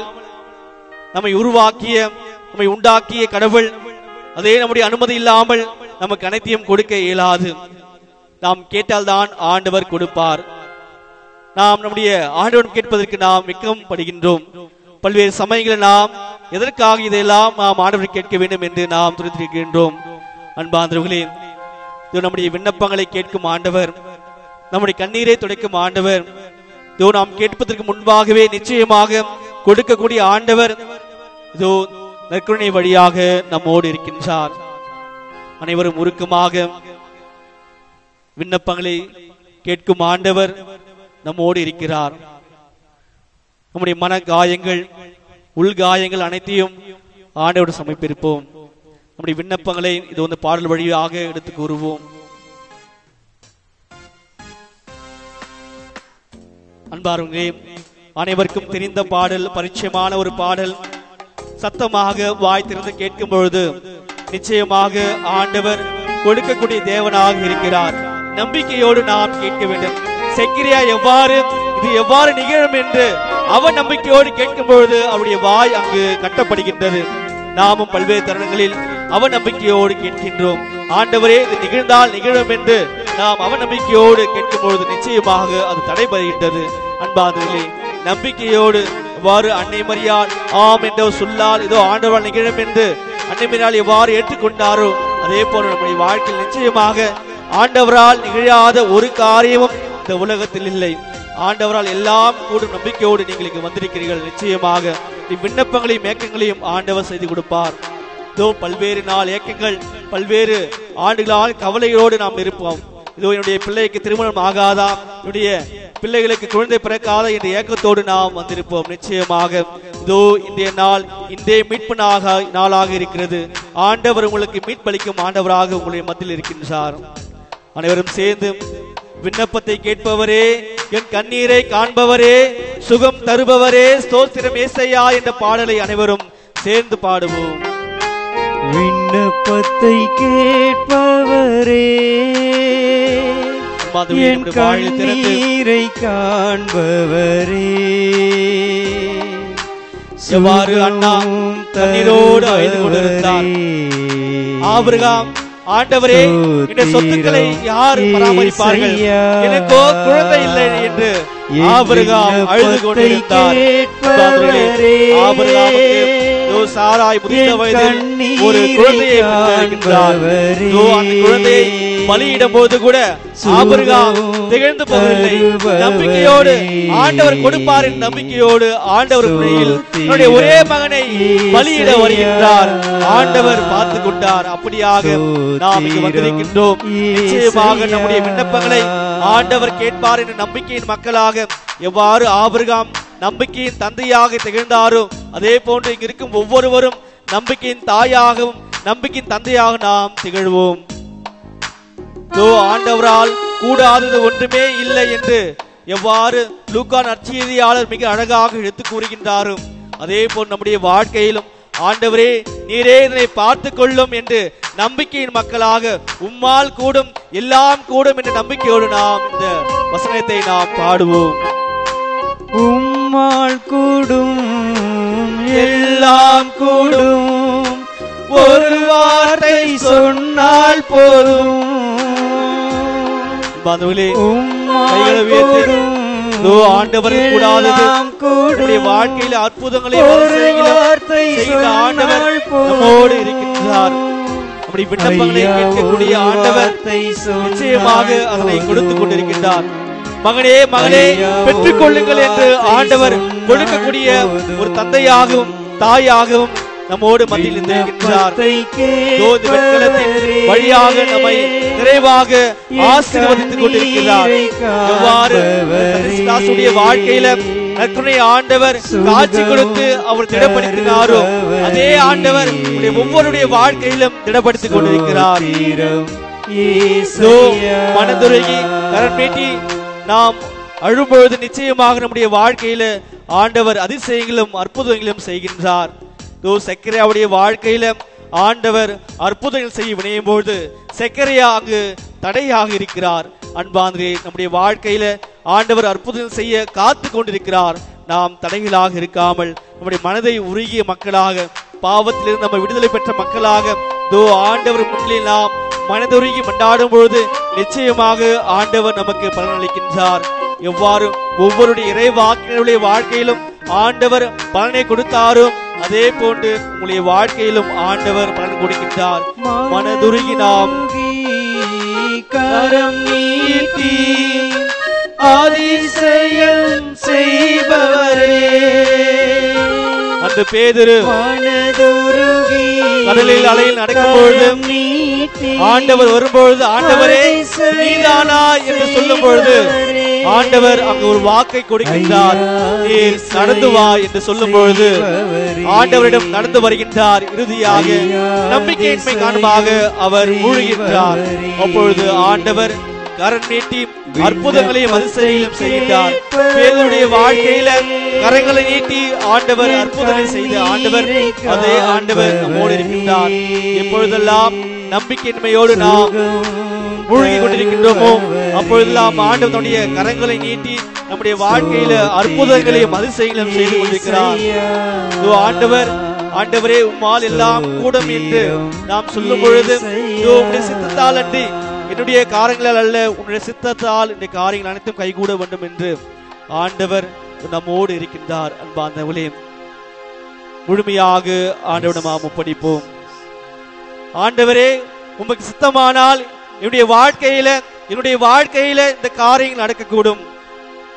நம்மை உருவாக்கிய நம்மை உண்டாக்கிய கடவுள் அதே நம்முடைய அனுமதி இல்லாமல் நமக்கு அனைத்தையும் கொடுக்க இயலாது. நாம் கேட்டால்தான் ஆண்டவர் கொடுப்பார். நாம் நம்முடைய ஆண்டவன் கேட்பதற்கு நாம் வெட்கம் படுகின்றோம். பல்வேறு சமயங்களில் நாம் எதற்காக இதையெல்லாம் நாம் ஆண்டவர் கேட்க வேண்டும் என்று நாம் துரித்திருக்கின்றோம். அன்பார்ந்தவர்களே, இது நம்முடைய விண்ணப்பங்களை கேட்கும் ஆண்டவர், நம்முடைய கண்ணீரை துடைக்கும் ஆண்டவர், இதோ நாம் கேட்பதற்கு முன்பாகவே நிச்சயமாக கொடுக்கக்கூடிய ஆண்டவர் இதோ நற்கருணை வழியாக நம்மோடு இருக்கின்றார். அனைவரும் உருக்கமாக விண்ணப்பங்களை கேட்கும் ஆண்டவர் நம்மோடு இருக்கிறார். நம்முடைய மன காயங்கள் உள்காயங்கள் அனைத்தையும் ஆண்டவரோடு சமர்ப்பிப்போம். நம்முடைய விண்ணப்பங்களை இது பாடல் வழியாக எடுத்து கூறுவோம். அன்பார்ந்தவர்களே, அனைவருக்கும் தெரிந்த பாடல், பரிச்சயமான ஒரு பாடல். சத்தமாக வாய் திறந்து கேட்கும் பொழுது நிச்சயமாக ஆண்டவர் கொடுக்கக்கூடிய தேவனாக இருக்கிறார். நம்பிக்கையோடு நாம் கேட்க வேண்டும். செக்கிரியா இது எவ்வாறு நிகழும் என்று அவர் நம்பிக்கையோடு கேட்கும் பொழுது அவருடைய வாய் அங்கு கட்டப்படுகின்றது. நாமும் பல்வேறு தருணங்களில் அவர் நம்பிக்கையோடு கேட்கின்றோம். ஆண்டவரே, இது நிகழ்ந்தால் நிகழும் என்று நாம் அவர் நம்பிக்கையோடு கேட்கும் பொழுது நிச்சயமாக அது தடைபடுகின்றது. அன்பார்ந்தவர்களே, நம்பிக்கையோடு எவ்வாறு அன்னை மரியாள் ஆம் என்ற சொல்லால் இதோ ஆண்டவரால் நிகழும் என்று அன்னை மரியாள் எவ்வாறு ஏற்றுக்கொண்டாரோ அதே போல நம்முடைய வாழ்க்கையில் நிச்சயமாக ஆண்டவரால் நிகழாத ஒரு காரியமும் இந்த உலகத்தில் இல்லை. ஆண்டவரால் எல்லாம் கூடும் நம்பிக்கையோடு நீங்கள் இங்கு வந்திருக்கிறீர்கள். நிச்சயமாக விண்ணப்பங்களையும் ஏக்கங்களையும் ஆண்டவர் செய்து கொடுப்பார். இதோ பல்வேறு நாள் ஏக்கங்கள், பல்வேறு ஆண்டுகளால் கவலைகளோடு நாம் இருப்போம். இதோ என்னுடைய பிள்ளைக்கு திருமணம் ஆகாதா, என்னுடைய பிள்ளைகளுக்கு குழந்தை பிறக்காத என்ற ஏக்கத்தோடு நாம் வந்திருப்போம். நிச்சயமாக இதோ இன்றைய நாள் இன்றைய மீட்பு நாளாக இருக்கிறது. ஆண்டவர் உங்களுக்கு மீட்பளிக்கும் ஆண்டவராக உங்களுடைய மத்தியில் இருக்கின்றார். அனைவரும் சேர்ந்து விண்ணப்பத்தை கேட்பவரே, என் கண்ணீரை காண்பவரே, சுகம் தருபவரே, ஸ்தோத்திரம் ஏசையா என்ற பாடலை அனைவரும் சேர்ந்து பாடுவோம். விண்ணப்பத்தை கேட்பவரே, என் கண்ணீரை காண்பவரே, எவ்வாறு அண்ணா தண்ணீரோடு அழுது கொண்டிருந்தார். ஆபிரகாம், ஆண்டவரே இந்த சொத்துக்களை யார் பராமரிப்பார்கள், எனக்கோ குழந்தை இல்லை என்று ஆபிரகாம் அழுது கொண்டிருந்தார். ஆபிரகாமுக்கு சாராய் முதிர்ந்த வயதில் ஒரு குழந்தையை பெற்றெடுக்கின்றார். அந்த குழந்தையை பலியிடும் போது கூட ஆபிரகாம் திகழ்ந்து போகவில்லை. நம்பிக்கையோடு ஆண்டவர் கொடுப்பார் என்ற நம்பிக்கையோடு ஆண்டவர் தன்னுடைய ஒரே மகனை பலியிட வருகின்றார். ஆண்டவர் பார்த்து கொண்டார். அப்படியாக நாம் இங்கு வந்திருக்கின்றோம். நிச்சயமாக நம்முடைய விண்ணப்பங்களை ஆண்டவர் கேட்பார் என்ற நம்பிக்கையின் மக்களாக எவ்வாறு ஆபிரகாம் நம்பிக்கையின் தந்தையாக திகழ்ந்தாரோ அதே போன்று இங்கு இருக்கும் ஒவ்வொருவரும் நம்பிக்கையின் தாயாகவும் நம்பிக்கையின் தந்தையாக நாம் திகழ்வோம். ஆண்டவரால் கூடாதது ஒன்றுமே இல்லை என்று எவ்வாறு லூக்கா நற்செய்தியாளர் மிக அழகாக எடுத்து கூறுகின்றாரோ அதே போல் நம்முடைய வாழ்க்கையிலும் ஆண்டவரே நீரே இதனை பார்த்து கொள்ளும் என்று நம்பிக்கையின் மக்களாக உம்மால் கூடும் எல்லாம் கூடும் என்ற நம்பிக்கையோடு நாம் இந்த வசனத்தை நாம் பாடுவோம். உம்மால் கூடும் எல்லாம் கூடும், ஒரு வார்த்தை சொன்னால் போதும். ஆண்டவர் கூடாதது வாழ்க்கையில் அற்புதங்களை ஆண்டவர் நம்மோடு இருக்கின்றார். அப்படி விண்ணப்பங்களை கேட்கக்கூடிய ஆண்டவர் நிச்சயமாக அதனை கொடுத்துக் கொண்டிருக்கின்றார். மகனே மகனே பெற்றுக் கொள்ளுங்கள் என்று ஆண்டவர் கொடுக்கக்கூடிய ஒரு தந்தையாகவும் தாயாகவும் நம்மோடு மத்தியில் இருக்கின்றார். வழியாக நம்மை நிறைவாக ஆசீர்வதித்துக் கொண்டிருக்கிறார். எவ்வாறு வாழ்க்கையில நற்கருணை ஆண்டவர் காட்சி கொடுத்து அவர் திடப்படுத்தினாரோ அதே ஆண்டவர் ஒவ்வொருடைய வாழ்க்கையிலும் திடப்படுத்திக் கொண்டிருக்கிறார். மனதுருகி கரம் நீட்டி நாம் அழும்பொழுது நிச்சயமாக நம்முடைய வாழ்க்கையில ஆண்டவர் அதிசயங்களும் அற்புதங்களும் செய்கின்றார். சக்கரையாவுடைய வாழ்க்கையில ஆண்டவர் அற்புதங்கள் செய்ய வினையும் பொழுது சக்கரையா அங்கு தடையாக இருக்கிறார். அன்பானவர்களே, நம்முடைய வாழ்க்கையில ஆண்டவர் அற்புதங்கள் செய்ய காத்து கொண்டிருக்கிறார். நாம் தடைகளாக இருக்காமல் நம்முடைய மனதை உருகிய மக்களாக பாவத்திலிருந்து நம்ம விடுதலை பெற்ற மக்களாக ஆண்டவர் முன்னில் நாம் மனதுருகி மண்டாடும் பொழுது நிச்சயமாக ஆண்டவர் நமக்கு பலனளிக்கின்றார். எவ்வாறு ஒவ்வொருடைய இறைவாக்கினருடைய வாழ்க்கையிலும் ஆண்டவர் பலனை கொடுத்தாரோ அதே போன்று உங்களுடைய வாழ்க்கையிலும் ஆண்டவர் பலன் கொடுக்கின்றார். மனதுருகி நாம் கரம் நீட்டி அதிசயம் செய்பவரே, அந்த பேதுரு கடலில் அலையில் நடக்கும் பொழுது ஆண்டவர் வரும்பொழுது ஆண்டவரே நீதானா என்று சொல்லும் பொழுது ஆண்டவர் அங்கு ஒரு வாக்கை கொடுக்கின்றார். நீர் நடந்து வா என்று சொல்லும் பொழுது ஆண்டவரிடம் நடந்து வருகின்றார். இறுதியாக நம்பிக்கையின்மை காரணமாக அவர் மூழ்கின்றார். அப்பொழுது ஆண்டவர் கரம் நீட்டி அற்புதங்களையும் அதிசயங்களையும் செய்கின்றார். பேதுருடைய வாழ்க்கையில கரங்களை நீட்டி ஆண்டவர் அற்புதங்களை செய்த ஆண்டவர் அதே ஆண்டவர் நம்மோடு இருக்கின்றார். எப்பொழுதெல்லாம் நம்பிக்கையின்மையோடு நாம் மூழ்கி கொண்டிருக்கின்றோமோ அப்பொழுதெல்லாம் ஆண்டவருடைய கரங்களை நீட்டி நம்முடைய வாழ்க்கையில அற்புதங்களையும் அதிசயங்களையும் செய்து கொண்டிருக்கிறார். ஆண்டவரே உம்மால் எல்லாம் கூடும் என்று நாம் சொல்லும் பொழுது உம்முடைய சித்தத்தால் அன்றி என்னுடைய காரியங்களால் அல்ல உன்னுடைய சித்தத்தால் இந்த காரியங்கள் அனைத்தும் கைகூட வேண்டும் என்று ஆண்டவர் நம்மோடு இருக்கின்றார். அன்பார்ந்தவர்களே, முழுமையாக ஆண்டவரிடம் நாம் ஒப்படைப்போம். ஆண்டவரே உமக்கு சித்தமானால் என்னுடைய வாழ்க்கையில இந்த காரியங்கள் நடக்கக்கூடும்.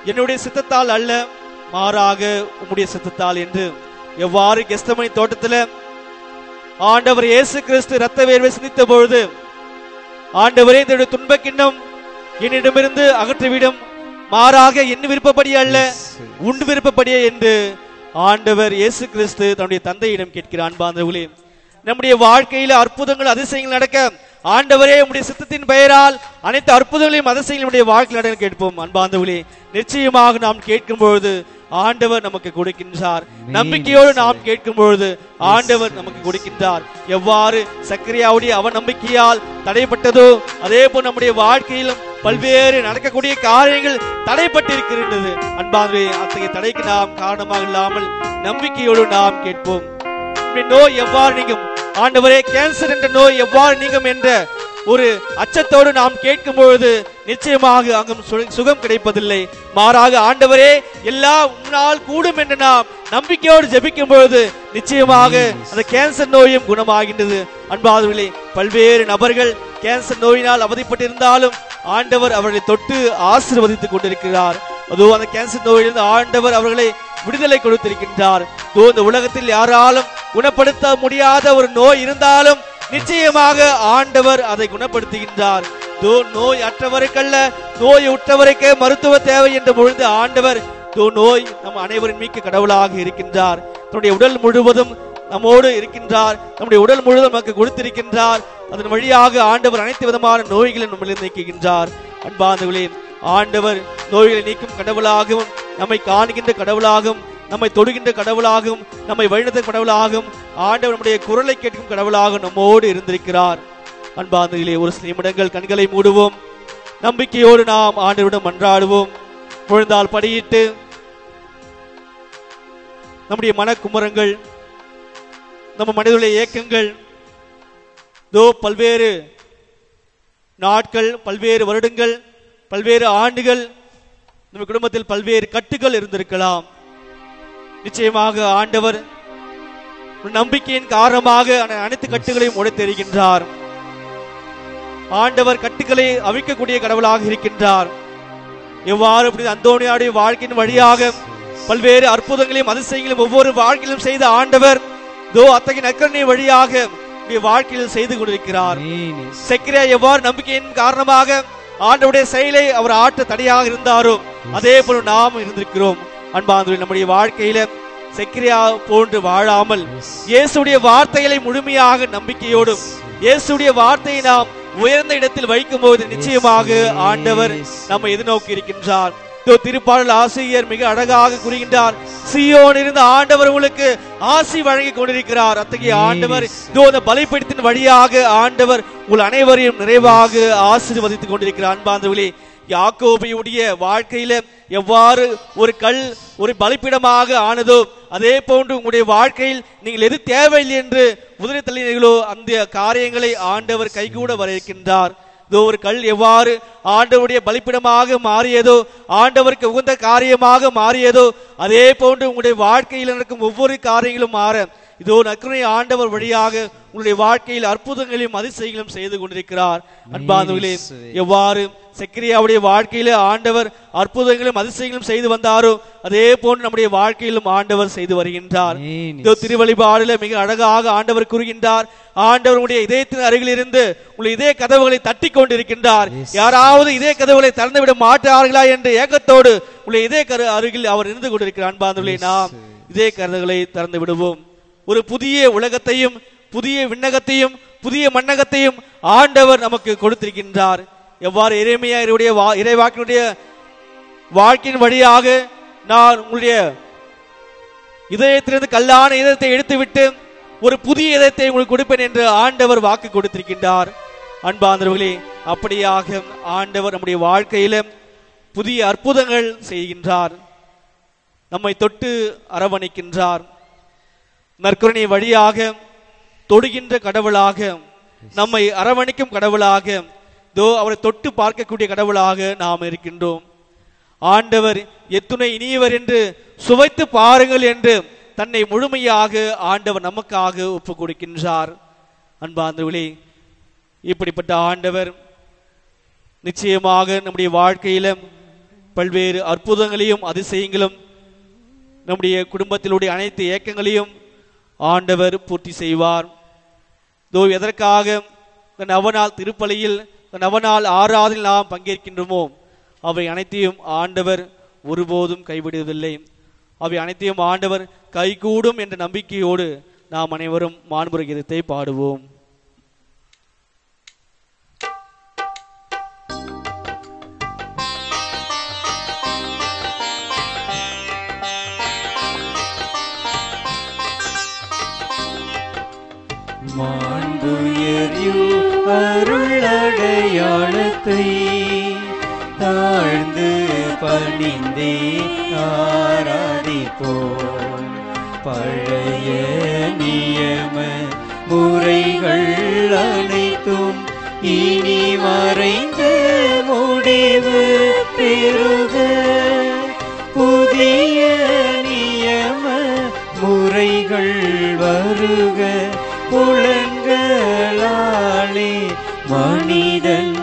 என்னுடைய சித்தத்தால் அல்ல, மாறாக உம்முடைய சித்தத்தால் என்று எவ்வாறு கெத்செமனே தோட்டத்தில் ஆண்டவர் இயேசு கிறிஸ்து இரத்த வேர்வை சிந்தித்த பொழுது ஆண்டவரே என்னுடைய துன்ப கிண்ணம் என்னிடமிருந்து அகற்றிவிடும், மாறாக என் விருப்பப்படி அல்ல உன் விருப்பப்படியே என்று ஆண்டவர் இயேசு கிறிஸ்து தன்னுடைய தந்தையிடம் கேட்கிறார். அன்பார்ந்தவர்களே, நம்முடைய வாழ்க்கையில அற்புதங்கள் அதிசயங்கள் நடக்க ஆண்டவரே உம்முடைய சித்தத்தின் பெயரால் அனைத்து அற்புதங்களையும் அதிசயங்களுடைய வாழ்க்கையில் நடக்க கேட்போம். அன்பார்ந்தவர்களே, நிச்சயமாக நாம் கேட்கும் பொழுது ஆண்டவர் நமக்கு கொடுக்கின்றார். நம்பிக்கையோடு நாம் கேட்கும் பொழுது ஆண்டவர் நமக்கு கொடுக்கின்றார். எவ்வாறு சக்கரியாவுடைய அவநம்பிக்கையால் தடைப்பட்டதோ அதே போல் நம்முடைய வாழ்க்கையிலும் பல்வேறு நடக்கக்கூடிய காரியங்கள் தடைப்பட்டிருக்கின்றது. அன்பாகவே அத்தகைய தடைக்கு நாம் காரணமாக இல்லாமல் நம்பிக்கையோடு நாம் கேட்போம். நோய் எவ்வாறு நீங்கும், ஆண்டவரே கேன்சர் என்ற நோய் எவ்வாறு நீங்கும் என்ற ஒரு அச்சத்தோடு நாம் கேட்கும் பொழுது நிச்சயமாக அங்கும் சுகம் கிடைப்பதில்லை. மாறாக ஆண்டவரே எல்லாம் உன்னால் கூடும் என்று நாம் நம்பிக்கையோடு ஜெபிக்கும் பொழுது நிச்சயமாக அந்த கேன்சர் நோயும் குணமாகின்றது. அன்பாதவர்களே, பல்வேறு நபர்கள் கேன்சர் நோயினால் அவதிப்பட்டிருந்தாலும் ஆண்டவர் அவர்களை தொட்டு ஆசீர்வதித்துக் கொண்டிருக்கிறார். அதோ அந்த கேன்சர் நோயிலிருந்து ஆண்டவர் அவர்களை விடுதலை கொடுத்திருக்கின்றார். இந்த உலகத்தில் யாராலும் குணப்படுத்த முடியாத ஒரு நோய் இருந்தாலும் நிச்சயமாக ஆண்டவர் அதை குணப்படுத்துகின்றார். நோய் அற்றவருக்கல்ல, நோய் உற்றவருக்கே மருத்துவ தேவை என்ற பொழுது ஆண்டவர் நோய் நம் அனைவரின் மீட்க கடவுளாக இருக்கின்றார். நம்முடைய உடல் முழுவதும் நம்மோடு இருக்கின்றார். நம்முடைய உடல் முழுவதும் நமக்கு கொடுத்திருக்கின்றார். அதன் வழியாக ஆண்டவர் அனைத்து விதமான நோய்களை நம்மிலிருந்து நீக்குகின்றார். அன்பார்ந்தவர்களே, ஆண்டவர் நோய்களை நீக்கும் கடவுளாகவும் நம்மை காணுகின்ற கடவுளாகவும் நம்மை தொடுகின்ற கடவுளாகவும் நம்மை வழிநடத்தும் கடவுளாகவும் ஆண்டவர் நம்முடைய குரலை கேட்கும் கடவுளாக நம்மோடு இருந்திருக்கிறார். அன்பார்ந்தவர்களே, ஒரு சில நிமிடங்கள் கண்களை மூடுவோம். நம்பிக்கையோடு நாம் ஆண்டவரிடம் மன்றாடுவோம். முழந்தால் படியிட்டு நம்முடைய மனக்குமரங்கள், நம்ம மனிதனுடைய இயக்கங்கள், பல்வேறு நாட்கள், பல்வேறு வருடங்கள், பல்வேறு ஆண்டுகள் நம்ம குடும்பத்தில் பல்வேறு கட்டுகள் இருந்திருக்கலாம். நிச்சயமாக ஆண்டவர் நம்பிக்கையின் காரணமாக அனைத்து கட்டுகளையும் உடைத்தெறிகின்றார். ஆண்டவர் கட்டுகளை அவிக்கக்கூடிய கடவுளாக இருக்கின்றார். எவ்வாறு அந்தோனியாவுடைய வாழ்க்கையின் வழியாக பல்வேறு அற்புதங்களையும் அதிசயங்களையும் ஒவ்வொரு வாழ்க்கையிலும் செய்த ஆண்டவர் அத்தகைய நற்கருணை வழியாக வாழ்க்கையில் செய்து கொண்டிருக்கிறார். சக்கரியா எவ்வாறு நம்பிக்கையின் காரணமாக ஆண்டவருடைய செயலை அவர் ஆற்ற தடையாக இருந்தாரோ அதே போல நாம் இருந்திருக்கிறோம். அன்பார்ந்தவர்களே, நம்முடைய வாழ்க்கையில சக்கரியா போன்று வாழாமல் இயேசுடைய வார்த்தைகளை முழுமையாக நம்பிக்கையோடும் இயேசுடைய வார்த்தையை நாம் உயர்ந்த இடத்தில் வைக்கும் போது நிச்சயமாக ஆண்டவர் நம்மை எதிர்நோக்கி இருக்கின்றார். திருப்பாடல் ஆசிரியர் மிக அழகாக கூறுகின்றார், சீயோன் இருந்த ஆண்டவர் உங்களுக்கு ஆசி வழங்கி கொண்டிருக்கிறார். அத்தகைய ஆண்டவர் இந்த பலிபீடத்தின் வழியாக ஆண்டவர் உங்கள் அனைவரையும் நிறைவாக ஆசீர்வதித்துக் கொண்டிருக்கிறார். அன்பார்ந்தவர்களே, யாக்கோபுடைய வாழ்க்கையில எவ்வாறு ஒரு கல் ஒரு பலிபீடமாக ஆனதோ அதே போன்று உங்களுடைய வாழ்க்கையில் நீங்கள் எது தேவையில்லை என்று உதவி தள்ளினீர்களோ அந்த காரியங்களை ஆண்டவர் கைகூட வர இருக்கின்றார். ஒரு கல் எவ்வாறு ஆண்டவருடைய பலிபீடமாக மாறியதோ, ஆண்டவருக்கு உகந்த காரியமாக மாறியதோ அதே போன்று உங்களுடைய வாழ்க்கையில் நடக்கும் ஒவ்வொரு காரியங்களும் மாற நற்கருணை ஆண்டவர் வழியாக உங்களுடைய வாழ்க்கையில் அற்புதங்களையும் அதிசயங்களும் செய்து கொண்டிருக்கிறார். அன்பார்ந்தவர்களே, எவ்வாறு சக்கரியாவுடைய வாழ்க்கையில ஆண்டவர் அற்புதங்களும் அதிசயங்களும் செய்து வந்தாரோ அதே போன்று நம்முடைய வாழ்க்கையிலும் ஆண்டவர் செய்து வருகின்றார். திருவழிபாடுல மிக அழகாக ஆண்டவர் கூறுகின்றார், ஆண்டவருடைய இதயத்தின் அருகில் இருந்து உங்களுடைய இதய கதவுகளை தட்டி கொண்டிருக்கின்றார். யாராவது இதய கதவுகளை திறந்துவிட மாட்டார்களா என்ற ஏக்கத்தோடு உங்களுடைய இதய அருகில் அவர் இருந்து கொண்டிருக்கிறார். அன்பார்ந்தவர்களே, நாம் இதய கதவுகளை திறந்து விடுவோம். ஒரு புதிய உலகத்தையும் புதிய விண்ணகத்தையும் புதிய மண்ணகத்தையும் ஆண்டவர் நமக்கு கொடுத்திருக்கின்றார். எவ்வாறு எரேமியாவுடைய இறைவாக்கினுடைய வாழ்க்கையின் வழியாக நான் உங்களுடைய இதயத்திலிருந்து கல்லான இதயத்தை எடுத்துவிட்டு ஒரு புதிய இதயத்தை உங்களுக்கு கொடுப்பேன் என்று ஆண்டவர் வாக்கு கொடுத்திருக்கின்றார். அன்பார்ந்தவர்களே, அப்படியாக ஆண்டவர் நம்முடைய வாழ்க்கையில புதிய அற்புதங்கள் செய்கின்றார். நம்மை தொட்டு அரவணைக்கின்றார். நற்கருணை வழியாக தொடுகின்ற கடவுளாக, நம்மை அரவணைக்கும் கடவுளாக, அவரை தொட்டு பார்க்கக்கூடிய கடவுளாக நாம் இருக்கின்றோம். ஆண்டவர் எத்துணை இனியவர் என்று சுவைத்து பாருங்கள் என்று தன்னை முழுமையாக ஆண்டவர் நமக்காக ஒப்பு கொடுக்கின்றார். அன்பார்ந்தவர்களே, இப்படிப்பட்ட ஆண்டவர் நிச்சயமாக நம்முடைய வாழ்க்கையில பல்வேறு அற்புதங்களையும் அதிசயங்களும் நம்முடைய குடும்பத்திலுடைய அனைத்து இயக்கங்களையும் ஆண்டவர் பூர்த்தி செய்வார். எதற்காக நவநாள் திருப்பலியில் நவநாள் ஆராதனையில் நாம் பங்கேற்கின்றோமோ அவை அனைத்தையும் ஆண்டவர் ஒருபோதும் கைவிடுவதில்லை. அவை அனைத்தையும் ஆண்டவர் கைகூடும் என்ற நம்பிக்கையோடு நாம் அனைவரும் மாண்புரை கீதத்தை பாடுவோம். அடையாளத்தை தாழ்ந்து பணிந்தே ஆராதிப்போம். பழைய நியம முறைகள் அனைத்தும் இனி மறைந்து முடிவு பெறுக. புதிய நியம முறைகள் வருக. புலன்களாலே மனிதன்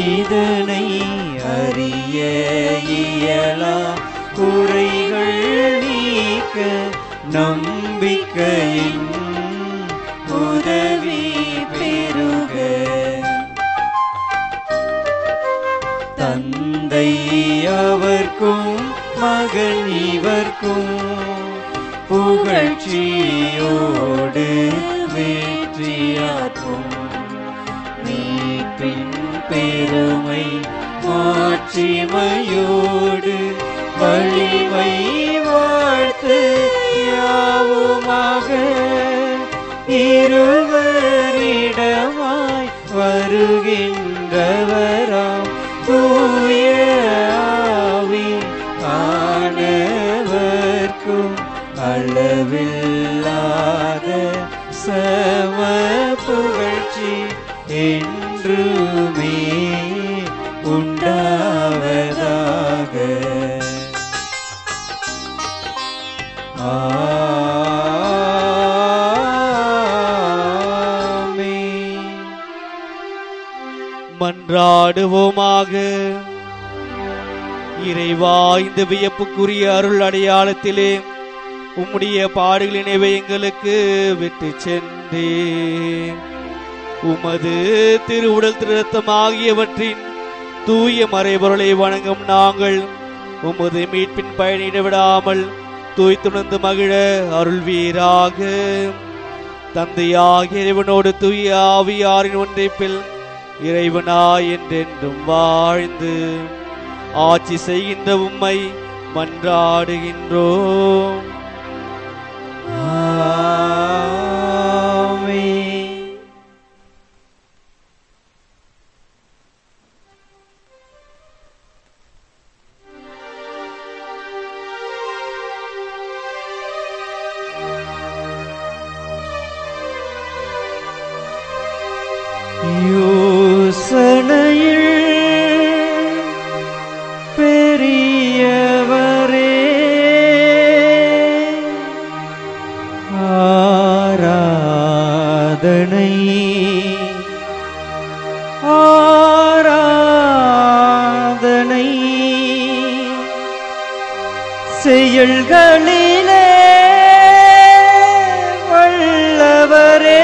இதனை அறிய இயலா. குறைகள் நீக்க நம்பிக்கையின் உதவி பெறுக. தந்தை அவர்க்கும் மகன் இவர்க்கும் புகழ்ச்சியோடு வெற்றியாக்கும். மீட்பின் பெருமை மாட்சிமையோடு வலிமை வாழ்த்து யாவுமாக. இருவரிடமாய் வருகின்றவராம் தூய ஆவி ஆனவர்க்கும் அளவில்லாத சம புகழ்ச்சி என்றுமே உண்டாவதாக. ஆமென். மன்றாடுவோமாக. இறைவா, இந்த வியப்புக்குரிய அருள் அடையாளத்திலே உம்முடைய பாடுகளின் நினைவை எங்களுக்கு விட்டு சென்றே உமது திருவுடல் திருரத்தம் ஆகியவற்றின் தூய மறைபொருளை வணங்கும் நாங்கள் உமது மீட்பின் பயனிட விடாமல் தூய்த்துணர்ந்து மகிழ அருள்வீராக. தந்தையாகிய இறைவனோடு தூய ஆவியாரின் ஒன்றைப்பில் இறைவனாய் என்றென்றும் வாழ்ந்து ஆட்சி செய்கின்ற உம்மை மன்றாடுகின்றோம். யோசனையில் பெரியவரே, ஆராதனை ஆராதனை செயல்களிலே வல்லவரே,